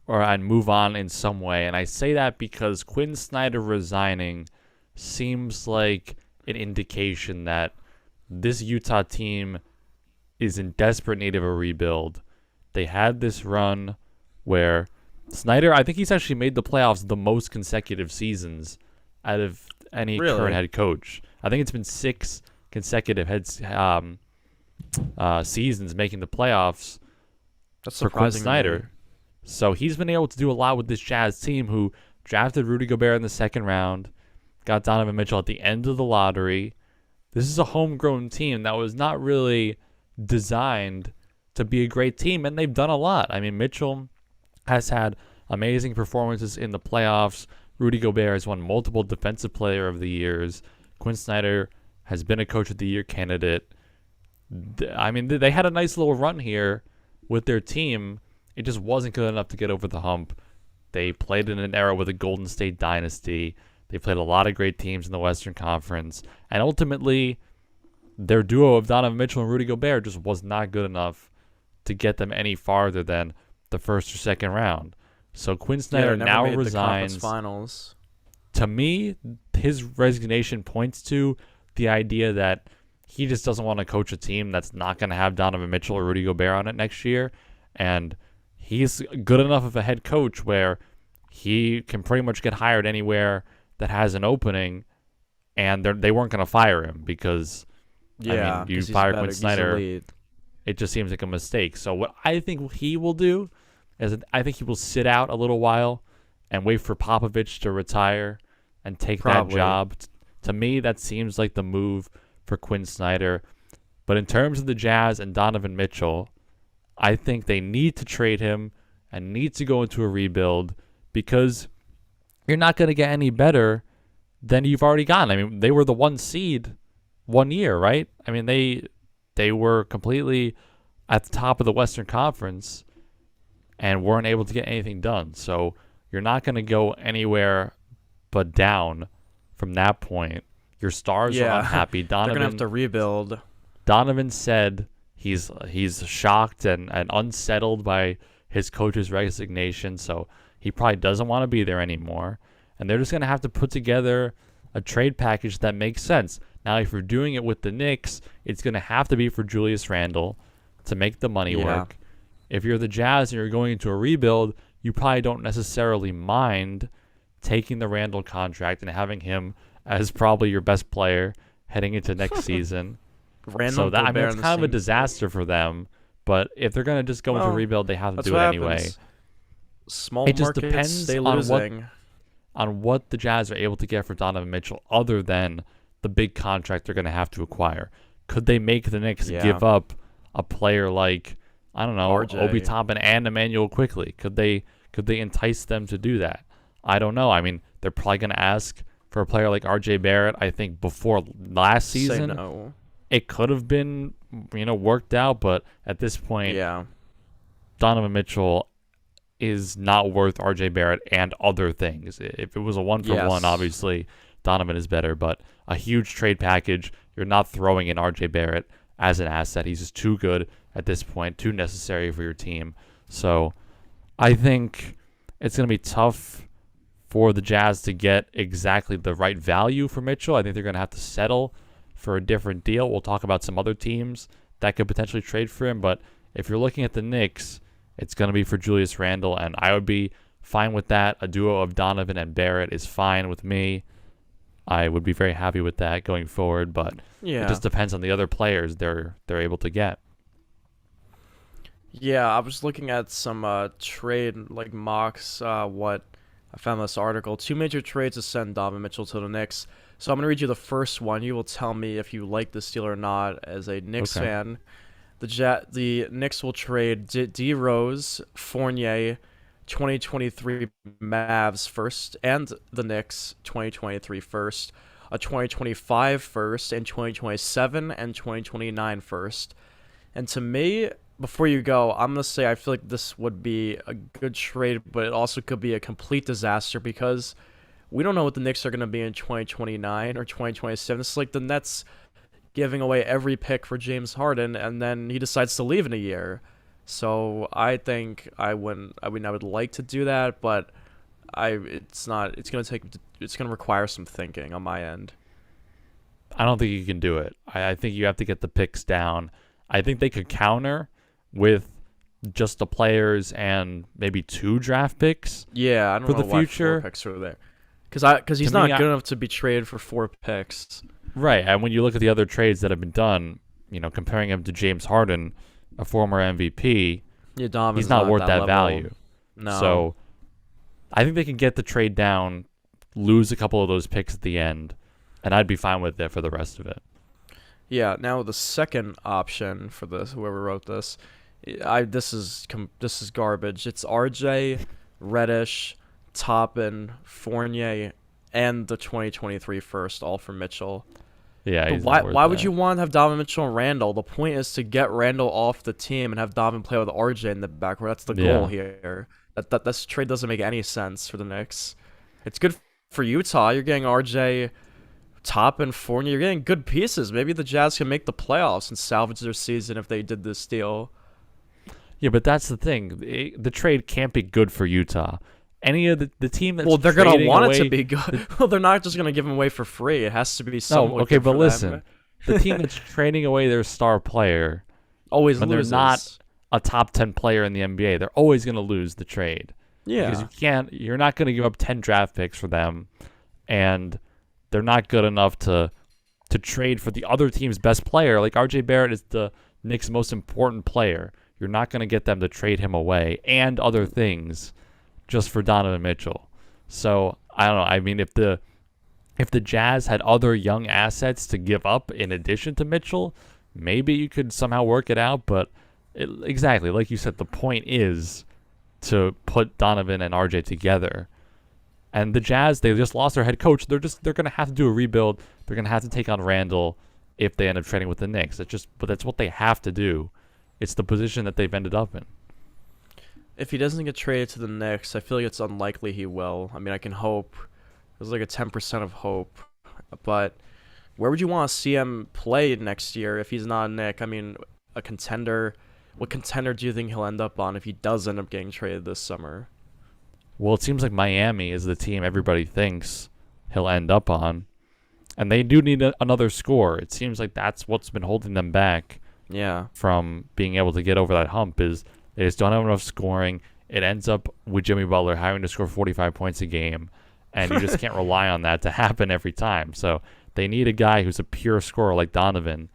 Speaker 2: and move on in some way. And I say that because Quinn Snyder resigning seems like an indication that this Utah team is in desperate need of a rebuild. They had this run where Snyder, I think he's actually made the playoffs the most consecutive seasons out of any current head coach. I think it's been 6 consecutive seasons making the playoffs.
Speaker 3: That's
Speaker 2: for Quinn
Speaker 3: surprising.
Speaker 2: Snyder. So he's been able to do a lot with this Jazz team who drafted Rudy Gobert in the second round, got Donovan Mitchell at the end of the lottery. This is a homegrown team that was not really designed to be a great team, and they've done a lot. I mean, Mitchell has had amazing performances in the playoffs. Rudy Gobert has won multiple Defensive Player of the Years. Quinn Snyder has been a Coach of the Year candidate. I mean, they had a nice little run here with their team. It just wasn't good enough to get over the hump. They played in an era with a Golden State dynasty. They played a lot of great teams in the Western Conference. And ultimately, their duo of Donovan Mitchell and Rudy Gobert just was not good enough to get them any farther than the first or second round. So Quinn Snyder now resigns.
Speaker 3: Finals.
Speaker 2: To me, his resignation points to the idea that he just doesn't want to coach a team that's not going to have Donovan Mitchell or Rudy Gobert on it next year. And he's good enough of a head coach where he can pretty much get hired anywhere that has an opening, and they weren't going to fire him because, I mean, you fire Quinn Snyder, it just seems like a mistake. So what I think he will do is I think he will sit out a little while and wait for Popovich to retire and take that job. To me, that seems like the move for Quinn Snyder. But in terms of the Jazz and Donovan Mitchell, I think they need to trade him and need to go into a rebuild because you're not going to get any better than you've already gotten. I mean, they were the 1 seed 1 year, right? I mean, they were completely at the top of the Western Conference and weren't able to get anything done. So you're not going to go anywhere but down from that point. Your stars are unhappy. Donovan,
Speaker 3: they're going to have to rebuild.
Speaker 2: Donovan said he's shocked and unsettled by his coach's resignation, so he probably doesn't want to be there anymore. And they're just going to have to put together a trade package that makes sense. Now, if you're doing it with the Knicks, it's going to have to be for Julius Randle to make the money work. If you're the Jazz and you're going into a rebuild, you probably don't necessarily mind taking the Randle contract and having him as probably your best player heading into next season. So that, I mean, it's kind of a disaster for them. But if they're going to just go into a rebuild, they have to do it anyway.
Speaker 3: Small
Speaker 2: it just
Speaker 3: markets,
Speaker 2: depends
Speaker 3: stay losing.
Speaker 2: on what the Jazz are able to get for Donovan Mitchell other than the big contract they're going to have to acquire. Could they make the Knicks give up a player like, I don't know, Obi Toppin and Emmanuel Quickley? Could they entice them to do that? I don't know. I mean, they're probably going to ask for a player like RJ Barrett. I think before last season, it could have been, worked out. But at this point, Donovan Mitchell is not worth RJ Barrett and other things. If it was a 1-for-1, obviously Donovan is better. But a huge trade package, you're not throwing in RJ Barrett as an asset. He's just too good at this point, too necessary for your team. So I think it's going to be tough for the Jazz to get exactly the right value for Mitchell. I think they're going to have to settle for a different deal. We'll talk about some other teams that could potentially trade for him. But if you're looking at the Knicks, it's going to be for Julius Randle, and I would be fine with that. A duo of Donovan and Barrett is fine with me. I would be very happy with that going forward, but it just depends on the other players they're able to get.
Speaker 3: Yeah, I was looking at some trade mocks. What I found this article: 2 major trades to send Donovan Mitchell to the Knicks. So I'm gonna read you the first one. You will tell me if you like this deal or not. As a Knicks fan, the Knicks will trade D Rose, Fournier, 2023 Mavs first, and the Knicks 2023 first, a 2025 first, and 2027 and 2029 first. And to me, before you go, I'm going to say I feel like this would be a good trade, but it also could be a complete disaster because we don't know what the Knicks are going to be in 2029 or 2027. It's like the Nets giving away every pick for James Harden, and then he decides to leave in a year. So I think I wouldn't. I mean, I would like to do that, but it's not. It's gonna require some thinking on my end.
Speaker 2: I don't think you can do it. I think you have to get the picks down. I think they could counter with just the players and maybe 2 draft picks.
Speaker 3: Yeah, I don't
Speaker 2: for
Speaker 3: know
Speaker 2: the
Speaker 3: why
Speaker 2: future.
Speaker 3: 4 picks are there. Because he's
Speaker 2: To me,
Speaker 3: not good enough to be traded for 4 picks.
Speaker 2: Right, and when you look at the other trades that have been done, comparing him to James Harden, a former MVP,
Speaker 3: Yeah, Dom's
Speaker 2: he's not worth that
Speaker 3: level.
Speaker 2: value.
Speaker 3: No.
Speaker 2: So I think they can get the trade down, lose a couple of those picks at the end, and I'd be fine with it for the rest of it.
Speaker 3: Yeah. Now the second option for this, whoever wrote this, this is garbage. It's RJ, Reddish, Toppin, Fournier, and the 2023 first, all for Mitchell.
Speaker 2: Yeah,
Speaker 3: But why would you want to have Donovan Mitchell and Randall? The point is to get Randall off the team and have Donovan play with RJ in the backcourt. That's the goal here. This trade doesn't make any sense for the Knicks. It's good for Utah. You're getting RJ, Toppin, Fournier. You're getting good pieces. Maybe the Jazz can make the playoffs and salvage their season if they did this deal.
Speaker 2: Yeah, but that's the thing. The trade can't be good for Utah. Any of the team that's
Speaker 3: They're gonna want
Speaker 2: away,
Speaker 3: it to be good. Well, they're not just gonna give him away for free. It has to be somewhat.
Speaker 2: Okay,
Speaker 3: good
Speaker 2: but
Speaker 3: for
Speaker 2: listen,
Speaker 3: them.
Speaker 2: the team that's trading away their star player
Speaker 3: Always
Speaker 2: when
Speaker 3: loses.
Speaker 2: they're not a top 10 player in the NBA, they're always going to lose the trade.
Speaker 3: Yeah.
Speaker 2: Because you're not going to give up 10 draft picks for them, and they're not good enough to trade for the other team's best player. Like RJ Barrett is the Knicks' most important player. You're not going to get them to trade him away and other things just for Donovan Mitchell. So I don't know. I mean, if the Jazz had other young assets to give up in addition to Mitchell, maybe you could somehow work it out. But exactly like you said, the point is to put Donovan and RJ together. And the Jazz, they just lost their head coach. They're going to have to do a rebuild. They're going to have to take on Randall if they end up trading with the Knicks. But that's what they have to do. It's the position that they've ended up in.
Speaker 3: If he doesn't get traded to the Knicks, I feel like it's unlikely he will. I mean, I can hope. There's like a 10% of hope. But where would you want to see him play next year if he's not a Knick? I mean, a contender. What contender do you think he'll end up on if he does end up getting traded this summer?
Speaker 2: Well, it seems like Miami is the team everybody thinks he'll end up on. And they do need another scorer. It seems like that's what's been holding them back from being able to get over that hump is they just don't have enough scoring. It ends up with Jimmy Butler having to score 45 points a game, and you just can't rely on that to happen every time. So they need a guy who's a pure scorer like Donovan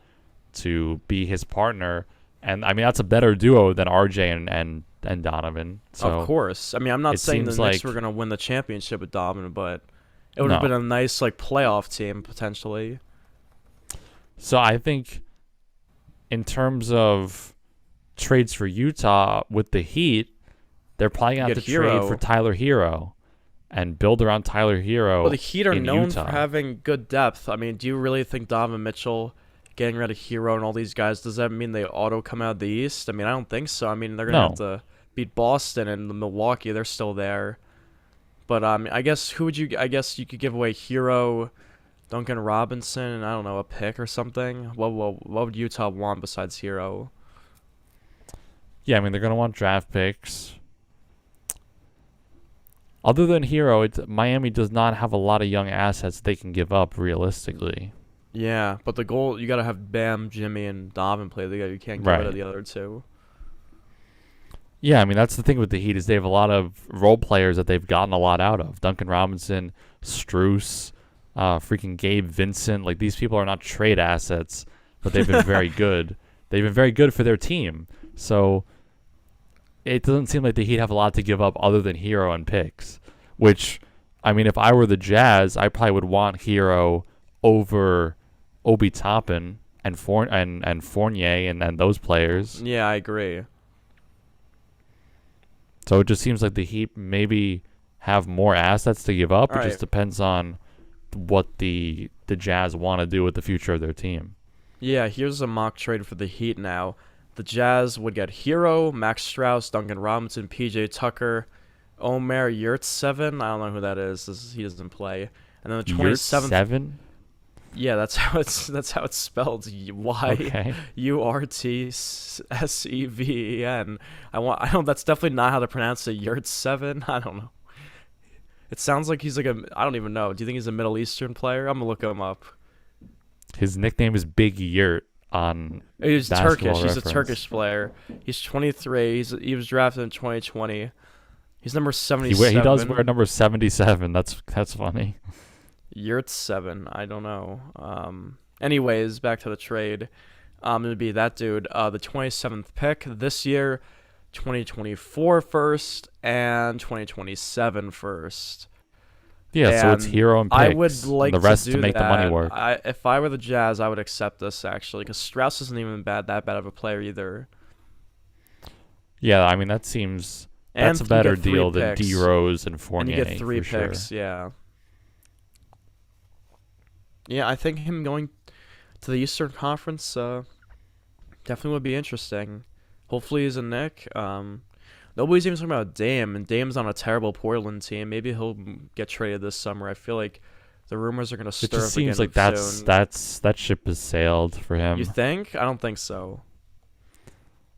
Speaker 2: to be his partner. And, I mean, that's a better duo than RJ and Donovan. So
Speaker 3: of course. I mean, I'm not saying the
Speaker 2: seems
Speaker 3: Knicks
Speaker 2: like-
Speaker 3: were going to win the championship with Donovan, but it would have
Speaker 2: No.
Speaker 3: been a nice playoff team potentially.
Speaker 2: So I think in terms of trades for Utah with the Heat, they're probably going to have to trade for Tyler Hero and build around Tyler Hero.
Speaker 3: Well, the Heat are
Speaker 2: in
Speaker 3: known
Speaker 2: Utah.
Speaker 3: for having good depth. I mean, do you really think Donovan Mitchell getting rid of Hero and all these guys, does that mean they auto come out of the East? I mean, I don't think so. I mean, they're going to have to beat Boston and Milwaukee. They're still there. But I guess I guess you could give away Hero, Duncan Robinson, and I don't know, a pick or something. What would Utah want besides Hero?
Speaker 2: Yeah, I mean, they're going to want draft picks. Other than Hero, Miami does not have a lot of young assets they can give up realistically.
Speaker 3: Yeah, but the goal, you got to have Bam, Jimmy, and Donovan play together. You can't get rid of the other two.
Speaker 2: Yeah, I mean, that's the thing with the Heat is they have a lot of role players that they've gotten a lot out of. Duncan Robinson, Strus, freaking Gabe Vincent. Like, these people are not trade assets, but they've been very good. They've been very good for their team. So it doesn't seem like the Heat have a lot to give up other than Hero and picks, which, I mean, if I were the Jazz, I probably would want Hero over Obi Toppin and Fournier and those players.
Speaker 3: Yeah, I agree.
Speaker 2: So it just seems like the Heat maybe have more assets to give up. It just depends on what the Jazz want to do with the future of their team.
Speaker 3: Yeah, here's a mock trade for the Heat now. The Jazz would get Hero, Max Strus, Duncan Robinson, PJ Tucker, Omer Yurtseven. I don't know who that is. He doesn't play. And then the 27th.
Speaker 2: Yurtseven?
Speaker 3: Yeah, that's how it's spelled.
Speaker 2: Okay.
Speaker 3: Yurtseven. I don't. That's definitely not how to pronounce it. Yurtseven. I don't know. It sounds like he's like I don't even know. Do you think he's a Middle Eastern player? I'm gonna look him up.
Speaker 2: His nickname is Big Yurt on
Speaker 3: He's
Speaker 2: Basketball
Speaker 3: Turkish. He's a
Speaker 2: Reference.
Speaker 3: Turkish player. He's 23. He was drafted in 2020. He's number 77.
Speaker 2: He does wear number 77. That's funny.
Speaker 3: Yurtseven. I don't know. Anyways, back to the trade. It would be that dude. The 27th pick this year, 2024 first, and 2027 first.
Speaker 2: Yeah, so it's hero and picks.
Speaker 3: I would like
Speaker 2: and the rest
Speaker 3: to do
Speaker 2: make
Speaker 3: that.
Speaker 2: the money work.
Speaker 3: If I were the Jazz, I would accept this actually, because Strauss isn't even that bad of a player either.
Speaker 2: Yeah, I mean that seems
Speaker 3: And
Speaker 2: that's a
Speaker 3: you
Speaker 2: better
Speaker 3: get 3
Speaker 2: deal than
Speaker 3: picks.
Speaker 2: D Rose and Fournier.
Speaker 3: And you get 3
Speaker 2: for
Speaker 3: picks.
Speaker 2: Sure.
Speaker 3: Yeah. Yeah, I think him going to the Eastern Conference definitely would be interesting. Hopefully he's a Knick. Nobody's even talking about Dame, and Dame's on a terrible Portland team. Maybe he'll get traded this summer. I feel like the rumors are going to stir
Speaker 2: It just
Speaker 3: up
Speaker 2: seems
Speaker 3: again
Speaker 2: like
Speaker 3: soon.
Speaker 2: that ship has sailed for him.
Speaker 3: You think? I don't think so.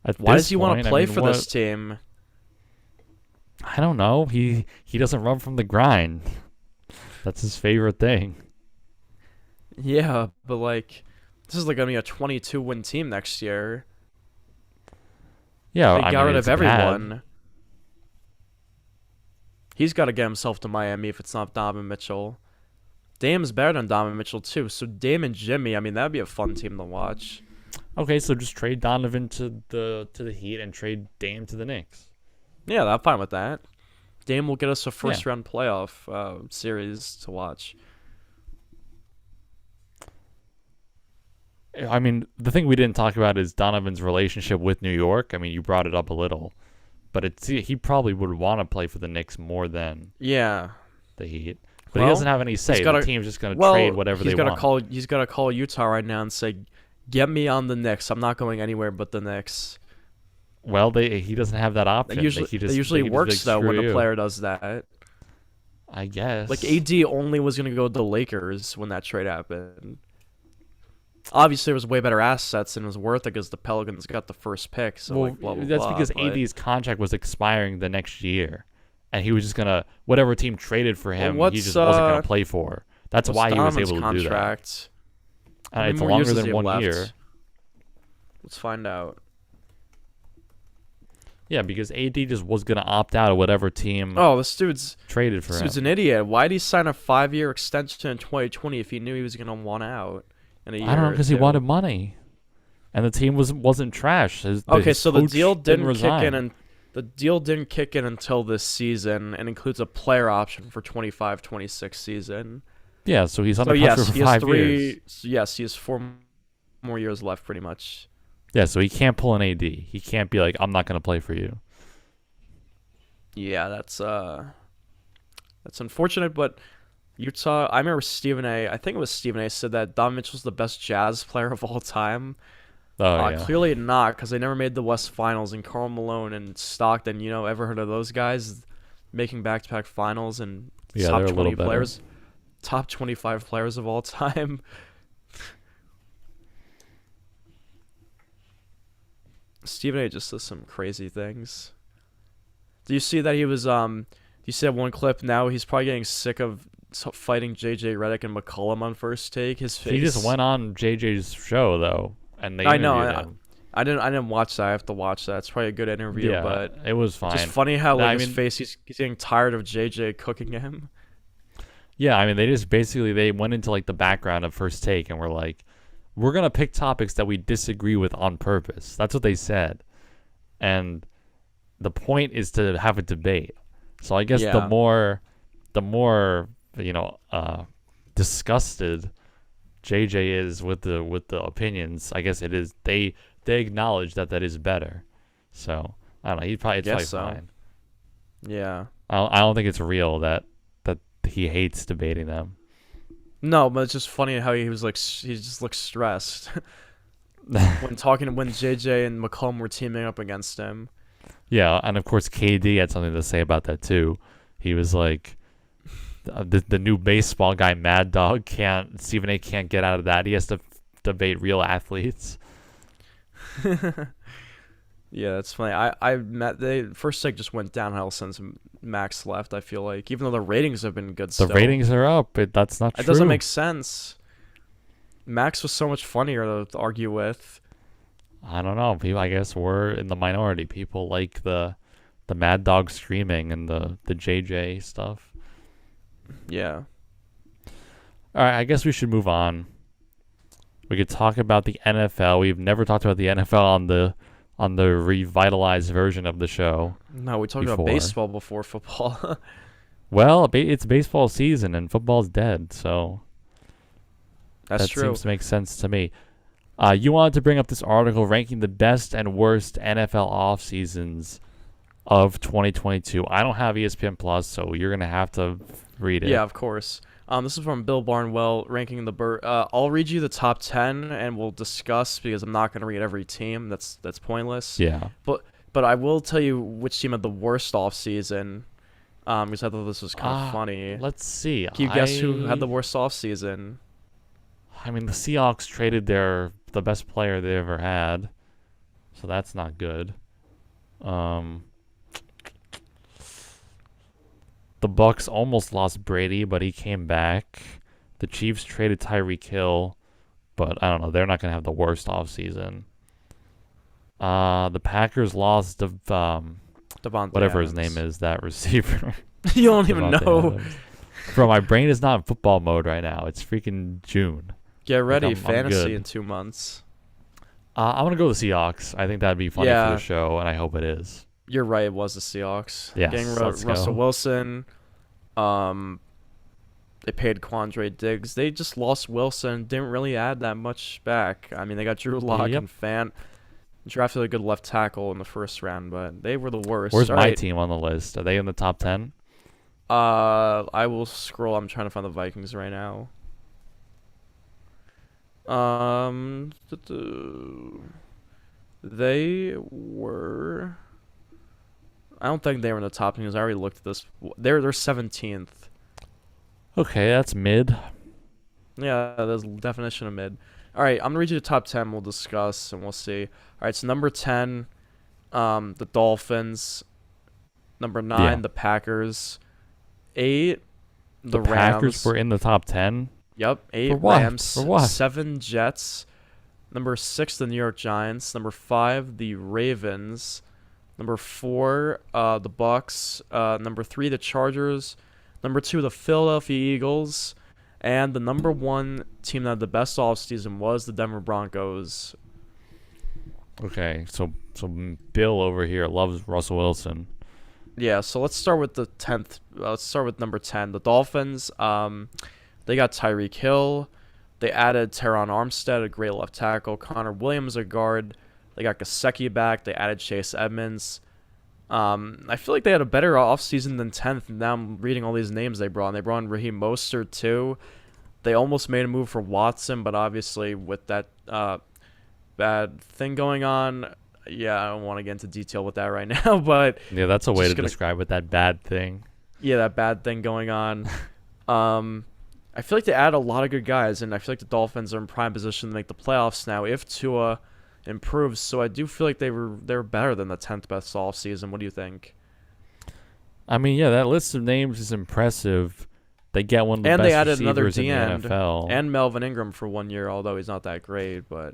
Speaker 2: At
Speaker 3: Why
Speaker 2: this
Speaker 3: does he want
Speaker 2: point,
Speaker 3: to play
Speaker 2: I mean,
Speaker 3: for this team?
Speaker 2: I don't know. He doesn't run from the grind. That's his favorite thing.
Speaker 3: Yeah, but like, this is like going to be a 22-win team next year.
Speaker 2: Yeah,
Speaker 3: They got rid of
Speaker 2: it's
Speaker 3: everyone.
Speaker 2: bad.
Speaker 3: He's got to get himself to Miami if it's not Donovan Mitchell. Dame's better than Donovan Mitchell too. So Dame and Jimmy, I mean, that'd be a fun team to watch.
Speaker 2: Okay, so just trade Donovan to the Heat and trade Dame to the Knicks.
Speaker 3: Yeah, I'm fine with that. Dame will get us a first-round playoff series to watch.
Speaker 2: I mean, the thing we didn't talk about is Donovan's relationship with New York. I mean, you brought it up a little, but he probably would want to play for the Knicks more than
Speaker 3: Yeah.
Speaker 2: the Heat. But he doesn't have any say. The team's just going to trade whatever they want.
Speaker 3: He's got to call Utah right now and say, "Get me on the Knicks. I'm not going anywhere but the Knicks."
Speaker 2: Well, he doesn't have that option.
Speaker 3: That usually works though when a player does that.
Speaker 2: I guess.
Speaker 3: Like AD only was going to go to the Lakers when that trade happened. Obviously, it was way better assets and it was worth it because the Pelicans got the first pick. So
Speaker 2: well,
Speaker 3: blah, blah,
Speaker 2: that's
Speaker 3: blah,
Speaker 2: because AD's contract was expiring the next year, and he was just gonna whatever team traded for him, he just wasn't gonna play for. That's why he was able to do that.
Speaker 3: It's
Speaker 2: longer than 1 year.
Speaker 3: Let's find out.
Speaker 2: Yeah, because AD just was gonna opt out of whatever team.
Speaker 3: Oh, this dude's
Speaker 2: traded for him.
Speaker 3: This dude's an idiot. Why did he sign a 5-year extension in 2020 if he knew he was gonna want out? I don't
Speaker 2: know, because he wanted money, and the team wasn't trash. His
Speaker 3: so the deal didn't
Speaker 2: resign.
Speaker 3: kick in, and the deal didn't kick in until this season, and includes a player option for 25-26 season.
Speaker 2: Yeah, so he's on the contract for 5 years.
Speaker 3: Yes, he has 4 more years left, pretty much.
Speaker 2: Yeah, so he can't pull an AD. He can't be like, "I'm not going to play for you."
Speaker 3: Yeah, that's unfortunate, but Utah. I remember I think it was Stephen A. said that Donovan Mitchell's the best Jazz player of all time.
Speaker 2: Oh, yeah.
Speaker 3: Clearly not, because they never made the West Finals. And Karl Malone and Stockton, ever heard of those guys making back-to-back finals and top 20 players, top 25 players of all time? Stephen A. just does some crazy things. Do you see that he was do you see that one clip now? He's probably getting sick of fighting JJ Redick and McCollum on First Take. His face.
Speaker 2: He just went on JJ's show though, and they interviewed him.
Speaker 3: I didn't watch that. I have to watch that. It's probably a good interview,
Speaker 2: Yeah,
Speaker 3: but
Speaker 2: it was fine.
Speaker 3: Just funny how his face. He's getting tired of JJ cooking him.
Speaker 2: Yeah, I mean they went into like the background of First Take and were like, "We're gonna pick topics that we disagree with on purpose." That's what they said, and the point is to have a debate. So I guess the more disgusted JJ is with the opinions, I guess it is they acknowledge that is better. So I don't know. It's probably fine.
Speaker 3: Yeah.
Speaker 2: I don't think it's real that he hates debating them.
Speaker 3: No, but it's just funny how he just looks stressed when JJ and McCollum were teaming up against him.
Speaker 2: Yeah, and of course KD had something to say about that too. He was like, the new baseball guy, Mad Dog, Stephen A. can't get out of that. He has to debate real athletes.
Speaker 3: Yeah, that's funny. The first take just went downhill since Max left. I feel like, even though the ratings have been good,
Speaker 2: The ratings are up. That's not true.
Speaker 3: It doesn't make sense. Max was so much funnier to argue with.
Speaker 2: I don't know. People, I guess, we're in the minority. People like the Mad Dog screaming and the JJ stuff.
Speaker 3: Yeah.
Speaker 2: All right, I guess we should move on. We could talk about the NFL. We've never talked about the NFL on the revitalized version of the show.
Speaker 3: No, we talked about baseball before football.
Speaker 2: Well, it's baseball season and football's dead, so
Speaker 3: That's true.
Speaker 2: That seems to make sense to me. You wanted to bring up this article ranking the best and worst NFL off seasons of 2022. I don't have ESPN Plus, so you're gonna have to read it.
Speaker 3: Yeah, of course. This is from Bill Barnwell ranking the I'll read you the top 10 and we'll discuss, because I'm not going to read every team. That's pointless.
Speaker 2: Yeah.
Speaker 3: But I will tell you which team had the worst offseason, because I thought this was kind of funny.
Speaker 2: Let's see.
Speaker 3: Can you guess who had the worst offseason?
Speaker 2: I mean, the Seahawks traded the best player they ever had, so that's not good. The Bucks almost lost Brady, but he came back. The Chiefs traded Tyreek Hill, but I don't know. They're not going to have the worst offseason. The Packers lost
Speaker 3: Devontae
Speaker 2: whatever
Speaker 3: Adams.
Speaker 2: his name is, that receiver.
Speaker 3: You don't even know.
Speaker 2: Adams. Bro, my brain is not in football mode right now. It's freaking June.
Speaker 3: Get ready,
Speaker 2: I'm
Speaker 3: fantasy
Speaker 2: good.
Speaker 3: in 2 months.
Speaker 2: I'm going to go with the Seahawks. I think that'd be funny for the show, and I hope it is.
Speaker 3: You're right, it was the Seahawks.
Speaker 2: Yes,
Speaker 3: Getting
Speaker 2: let's go.
Speaker 3: Russell Wilson. They paid Quandre Diggs. They just lost Wilson. Didn't really add that much back. I mean, they got Drew Lock and Fant. Drafted a good left tackle in the first round, but they were the worst.
Speaker 2: Where's my team on the list? Are they in the top 10?
Speaker 3: I will scroll. I'm trying to find the Vikings right now. They were... I don't think they were in the top 10 because I already looked at this. They're 17th.
Speaker 2: Okay, that's mid.
Speaker 3: Yeah, there's a definition of mid. All right, I'm going to read you the top 10. We'll discuss and we'll see. All right, so number 10, the Dolphins. Number 9, the Packers. 8, the Rams.
Speaker 2: Packers were in the top 10?
Speaker 3: Yep, 8
Speaker 2: For what?
Speaker 3: Rams.
Speaker 2: For what?
Speaker 3: 7 Jets. Number 6, the New York Giants. Number 5, the Ravens. Number 4, the Bucks. Number 3, the Chargers. Number 2, the Philadelphia Eagles. And the number 1 team that had the best offseason was the Denver Broncos.
Speaker 2: Okay, so Bill over here loves Russell Wilson.
Speaker 3: Yeah, so let's start with the 10th. Let's start with number 10, the Dolphins. They got Tyreek Hill. They added Teron Armstead, a great left tackle. Connor Williams, a guard. They got Gesicki back. They added Chase Edmonds. I feel like they had a better offseason than 10th. Now I'm reading all these names they brought in. They brought in Raheem Mostert, too. They almost made a move for Watson, but obviously with that bad thing going on, yeah, I don't want to get into detail with that right now. But
Speaker 2: yeah, that's a way to describe it, that bad thing.
Speaker 3: Yeah, that bad thing going on. I feel like they add a lot of good guys, and I feel like the Dolphins are in prime position to make the playoffs now if Tua improves. So I do feel like they were better than the 10th best offseason. What do you think?
Speaker 2: I mean, yeah, that list of names is impressive. They get one of the
Speaker 3: and
Speaker 2: best
Speaker 3: they added another
Speaker 2: receivers in the NFL.
Speaker 3: And Melvin Ingram for 1 year, although he's not that great. But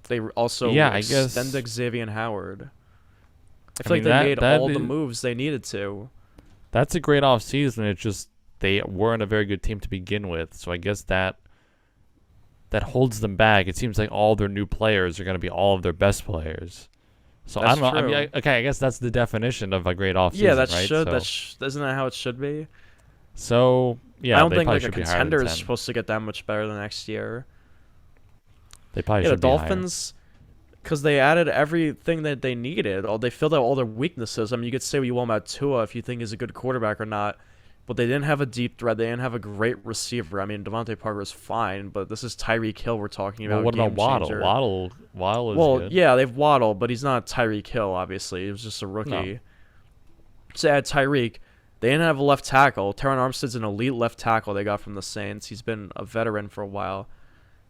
Speaker 3: they also
Speaker 2: I
Speaker 3: extended
Speaker 2: guess
Speaker 3: Xavier Howard. I feel
Speaker 2: I
Speaker 3: like
Speaker 2: mean,
Speaker 3: they made all the moves they needed to.
Speaker 2: That's a great offseason. It's just they weren't a very good team to begin with. So I guess that holds them back. It seems like all their new players are going to be all of their best players. So
Speaker 3: that's
Speaker 2: I don't know.
Speaker 3: True.
Speaker 2: I mean, I guess that's the definition of a great offseason,
Speaker 3: yeah, that
Speaker 2: right?
Speaker 3: should.
Speaker 2: So,
Speaker 3: Isn't that how it should be?
Speaker 2: So yeah,
Speaker 3: I don't
Speaker 2: they
Speaker 3: think
Speaker 2: probably
Speaker 3: like a
Speaker 2: should be higher
Speaker 3: contender
Speaker 2: than
Speaker 3: is
Speaker 2: 10.
Speaker 3: supposed to get that much better the next year.
Speaker 2: They probably
Speaker 3: Yeah, the
Speaker 2: should be higher.
Speaker 3: Dolphins, because they added everything that they needed. They filled out all their weaknesses. I mean, you could say what you want about Tua if you think he's a good quarterback or not, but they didn't have a deep threat. They didn't have a great receiver. I mean, Devontae Parker is fine, but this is Tyreek Hill we're talking about.
Speaker 2: Well, what about Waddle?
Speaker 3: Changer.
Speaker 2: Waddle is
Speaker 3: well,
Speaker 2: good.
Speaker 3: yeah, they've Waddle, but he's not Tyreek Hill, obviously. He was just a rookie.
Speaker 2: No.
Speaker 3: So add Tyreek. They didn't have a left tackle. Teron Armstead's an elite left tackle they got from the Saints. He's been a veteran for a while.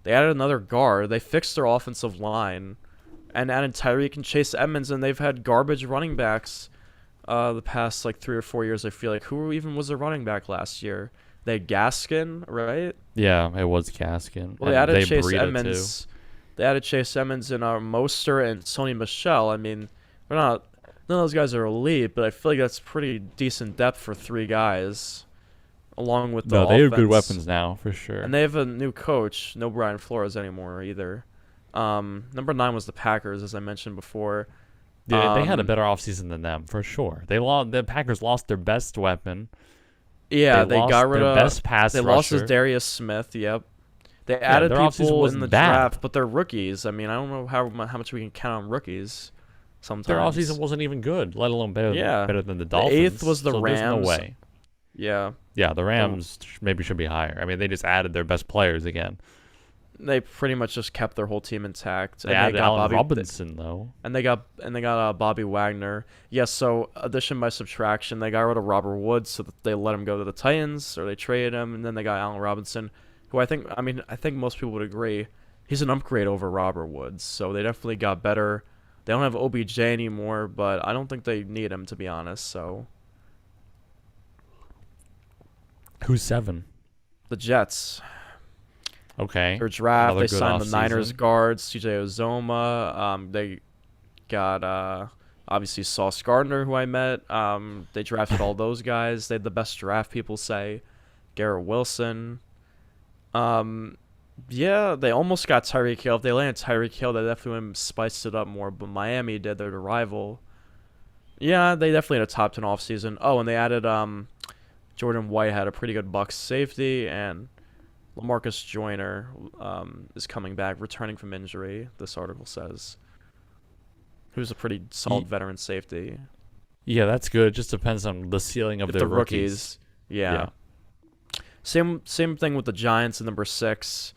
Speaker 3: They added another guard. They fixed their offensive line and added Tyreek and Chase Edmonds, and they've had garbage running backs the past like 3 or 4 years, I feel like. Who even was a running back last year? They had Gaskin, right?
Speaker 2: Yeah, it was Gaskin.
Speaker 3: Well, they added Chase Edmonds. They added Chase Edmonds and Mostert and Sony Michel. I mean, none of those guys are elite, but I feel like that's pretty decent depth for 3 guys, along with the offense.
Speaker 2: They have good weapons now, for sure.
Speaker 3: And they have a new coach, no Brian Flores anymore either. Number 9 was the Packers, as I mentioned before.
Speaker 2: Yeah, they had a better offseason than them, for sure. The Packers lost their best weapon.
Speaker 3: Yeah, they got rid of
Speaker 2: their best pass rusher.
Speaker 3: They lost Darius Smith, yep. They added people in the draft, but they're rookies. I mean, I don't know how much we can count on rookies sometimes.
Speaker 2: Their offseason wasn't even good, let alone better than the Dolphins.
Speaker 3: The 8th was the Rams.
Speaker 2: There's no way.
Speaker 3: Yeah.
Speaker 2: Yeah, the Rams maybe should be higher. I mean, they just added their best players again.
Speaker 3: They pretty much just kept their whole team intact.
Speaker 2: They added Allen Robinson, though.
Speaker 3: And they got Bobby Wagner. Yes, so addition by subtraction. They got rid of Robert Woods, so that they let him go to the Titans, or they traded him, and then they got Allen Robinson, who I think most people would agree he's an upgrade over Robert Woods. So they definitely got better. They don't have OBJ anymore, but I don't think they need him, to be honest. So
Speaker 2: who's 7?
Speaker 3: The Jets.
Speaker 2: Okay.
Speaker 3: Their draft, they signed the Niners guards, CJ Uzoma. They got obviously Sauce Gardner, who I met. They drafted all those guys. They had the best draft, people say. Garrett Wilson. Yeah, they almost got Tyreek Hill. If they landed Tyreek Hill, they definitely would have spiced it up more. But Miami did. They're the rival. Yeah, they definitely had a top 10 offseason. Oh, and they added Jordan White, had a pretty good Bucs safety, and LaMarcus Joyner is coming back, returning from injury, this article says. Who's a pretty solid veteran safety.
Speaker 2: Yeah, that's good. It just depends on the ceiling of their rookies.
Speaker 3: Yeah. Same thing with the Giants at number 6.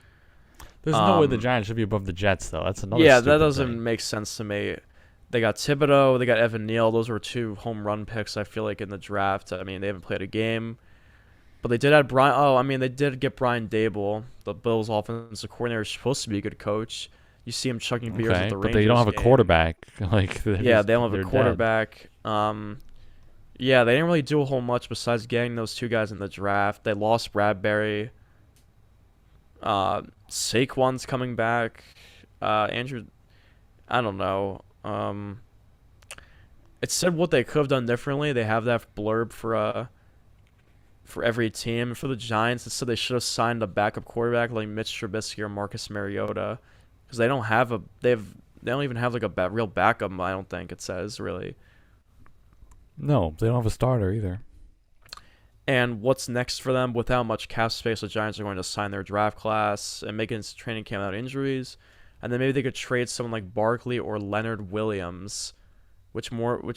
Speaker 2: There's no way the Giants should be above the Jets, though. That's another
Speaker 3: that doesn't make sense to me. They got Thibodeau, they got Evan Neal. Those were 2 home run picks, I feel like, in the draft. I mean, they haven't played a game. But they did add they did get Brian Dable. The Bills' offensive coordinator is supposed to be a good coach. You see him chugging beers at the Rangers.
Speaker 2: But they don't have a quarterback.
Speaker 3: They don't have a quarterback. Yeah, they didn't really do a whole much besides getting those 2 guys in the draft. They lost Bradbury. Saquon's coming back. Andrew, I don't know. It said what they could have done differently. They have that blurb for every team. For the Giants, it said they should have signed a backup quarterback like Mitch Trubisky or Marcus Mariota, because they don't even have like a real backup. I don't think it says really.
Speaker 2: No, they don't have a starter either.
Speaker 3: And what's next for them? Without much cap space, the Giants are going to sign their draft class and make it into training camp without injuries. And then maybe they could trade someone like Barkley or Leonard Williams, which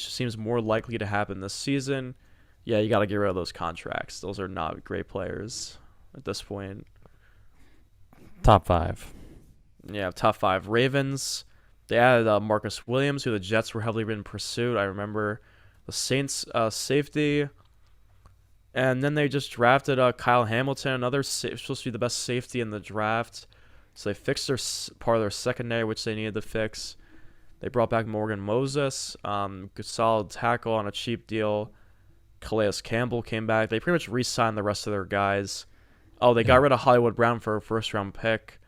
Speaker 3: seems more likely to happen this season. Yeah, you got to get rid of those contracts. Those are not great players at this point.
Speaker 2: Top 5.
Speaker 3: Yeah, top 5. Ravens. They added Marcus Williams, who the Jets were heavily in pursuit. I remember the Saints safety. And then they just drafted Kyle Hamilton, another supposed to be the best safety in the draft. So they fixed their part of their secondary, which they needed to fix. They brought back Morgan Moses, good solid tackle on a cheap deal. Calais Campbell came back. They pretty much re-signed the rest of their guys. Oh, they got rid of Hollywood Brown for a first-round pick.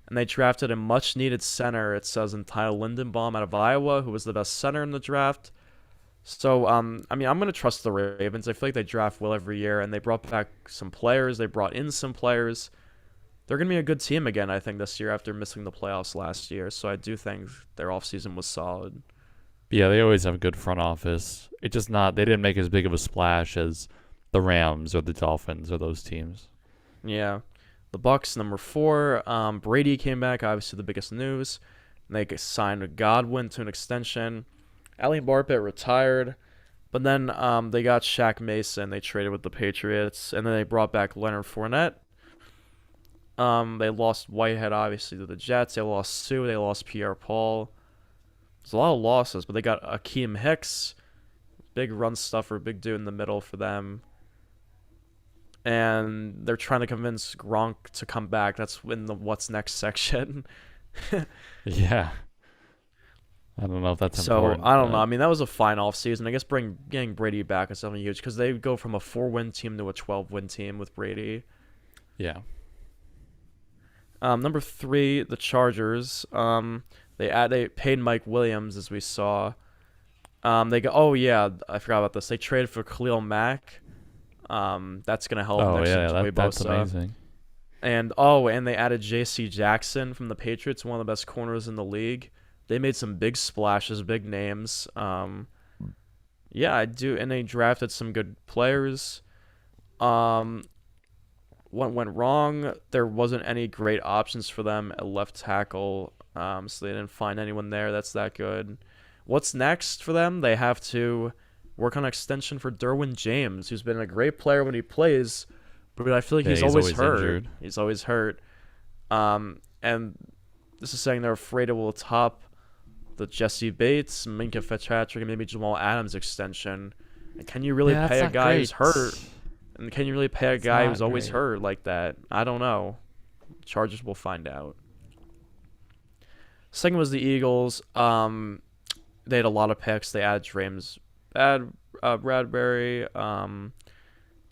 Speaker 3: And they drafted a much-needed center, it says, in Tyler Lindenbaum out of Iowa, who was the best center in the draft. So, I'm going to trust the Ravens. I feel like they draft well every year, and they brought back some players. They brought in some players. They're going to be a good team again, I think, this year after missing the playoffs last year. So I do think their offseason was solid.
Speaker 2: Yeah, they always have a good front office. It's just they didn't make as big of a splash as the Rams or the Dolphins or those teams.
Speaker 3: Yeah. The Bucs, number 4. Brady came back, obviously the biggest news. They signed Godwin to an extension. Ali Marpet retired. But then they got Shaq Mason. They traded with the Patriots. And then they brought back Leonard Fournette. They lost Whitehead, obviously, to the Jets. They lost Sue. They lost Pierre Paul. There's a lot of losses, but they got Akeem Hicks. big run stuffer, big dude in the middle for them. And they're trying to convince Gronk to come back. That's in the what's next section.
Speaker 2: Yeah. I don't know if that's
Speaker 3: So,
Speaker 2: important.
Speaker 3: I don't know. I mean, that was a fine offseason. I guess getting Brady back is something huge because they go from a 4-win team to a 12-win team with Brady.
Speaker 2: Yeah.
Speaker 3: Number 3, the Chargers. They paid Mike Williams, as we saw. I forgot about this. They traded for Khalil Mack. That's gonna help.
Speaker 2: Oh
Speaker 3: next
Speaker 2: yeah,
Speaker 3: to Joey
Speaker 2: that's
Speaker 3: Bosa.
Speaker 2: amazing.
Speaker 3: And they added J.C. Jackson from the Patriots, one of the best corners in the league. They made some big splashes, big names. Yeah, I do, and they drafted some good players. What went wrong? There wasn't any great options for them at left tackle, so they didn't find anyone there that's that good. What's next for them? They have to work on an extension for Derwin James, who's been a great player when he plays, but I feel like he's always hurt.
Speaker 2: Injured.
Speaker 3: He's always hurt. And this is saying they're afraid it will top the Jesse Bates, Minka Fitzpatrick, and maybe Jamal Adams extension. And can you really pay a guy who's hurt? And can you really pay a guy who's always hurt like that? I don't know. Chargers will find out. Second was the Eagles. They had a lot of picks. They added Bradbury.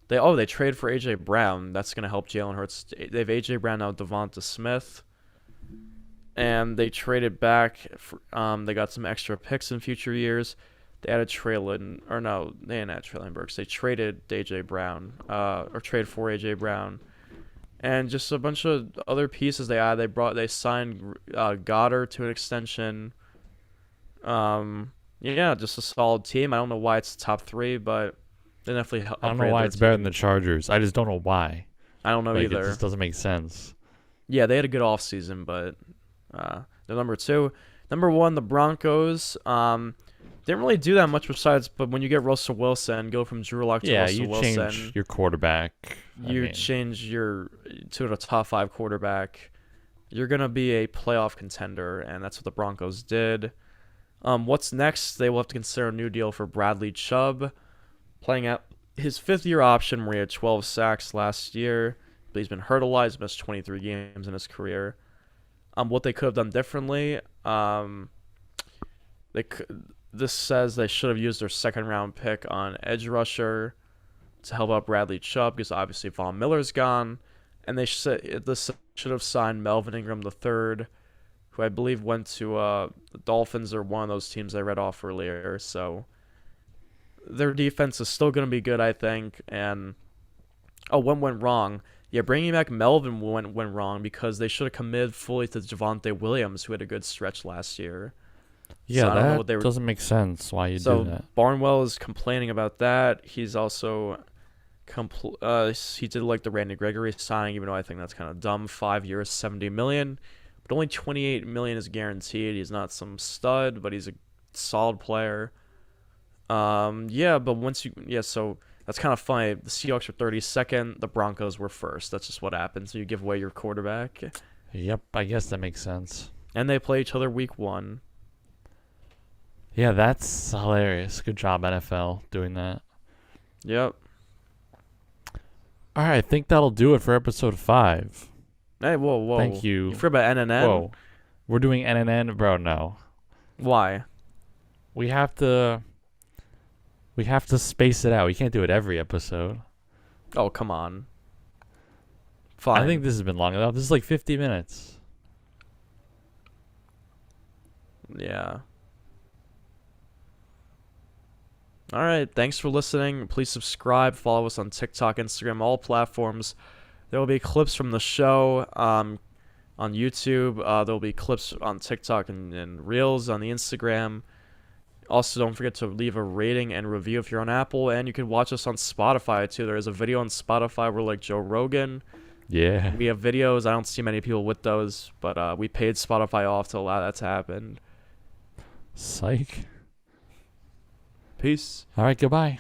Speaker 3: They traded for A.J. Brown. That's going to help Jalen Hurts. They have A.J. Brown now, Devonta Smith. And they traded back. They got some extra picks in future years. They added they didn't add Traylon Burks. They traded A.J. Brown, or traded for A.J. Brown. And just a bunch of other pieces they added. They signed Goddard to an extension. Just a solid team. I don't know why it's top 3, but they definitely
Speaker 2: I don't know why it's better than the Chargers. I just don't know why.
Speaker 3: I don't know either.
Speaker 2: It just doesn't make sense.
Speaker 3: Yeah, they had a good offseason, but they're number 2. Number 1, the Broncos. Didn't really do that much but when you get Russell Wilson, go from Drew Lock to Russell Wilson.
Speaker 2: Yeah, you change your quarterback.
Speaker 3: Change to a top 5 quarterback. You're going to be a playoff contender, and that's what the Broncos did. What's next? They will have to consider a new deal for Bradley Chubb, playing out his 5th-year option where he had 12 sacks last year, but he's been hurt a lot. He's missed 23 games in his career. What they could have done differently, this says they should have used their 2nd-round pick on edge rusher to help out Bradley Chubb because obviously Von Miller's gone, and they should have signed Melvin Ingram III, who I believe went to the Dolphins or one of those teams I read off earlier. So their defense is still going to be good, I think. And what went wrong? Yeah, bringing back Melvin went wrong because they should have committed fully to Javonte Williams, who had a good stretch last year.
Speaker 2: Yeah,
Speaker 3: so I don't know what
Speaker 2: doesn't make sense why you do that.
Speaker 3: So Barnwell is complaining about that. He's also he did like the Randy Gregory signing, even though I think that's kind of dumb. 5 years, $70 million, but only $28 million is guaranteed. He's not some stud, but he's a solid player. So that's kind of funny. The Seahawks were 32nd. The Broncos were 1st. That's just what happens. So you give away your quarterback.
Speaker 2: Yep, I guess that makes sense.
Speaker 3: And they play each other week 1.
Speaker 2: Yeah, that's hilarious. Good job, NFL, doing that.
Speaker 3: Yep.
Speaker 2: All right, I think that'll do it for episode 5.
Speaker 3: Hey, whoa.
Speaker 2: Thank you.
Speaker 3: You forgot about NNN?
Speaker 2: Whoa. We're doing NNN? Bro, no.
Speaker 3: Why?
Speaker 2: We have to space it out. We can't do it every episode.
Speaker 3: Oh, come on. Fine.
Speaker 2: I think this has been long enough. This is like 50 minutes.
Speaker 3: Yeah. All right. Thanks for listening. Please subscribe. Follow us on TikTok, Instagram, all platforms. There will be clips from the show on YouTube. There will be clips on TikTok and Reels on the Instagram. Also, don't forget to leave a rating and review if you're on Apple. And you can watch us on Spotify, too. There is a video on Spotify where, like, Joe Rogan.
Speaker 2: Yeah.
Speaker 3: We have videos. I don't see many people with those. But we paid Spotify off to allow that to happen.
Speaker 2: Psych.
Speaker 3: Peace.
Speaker 2: All right, goodbye.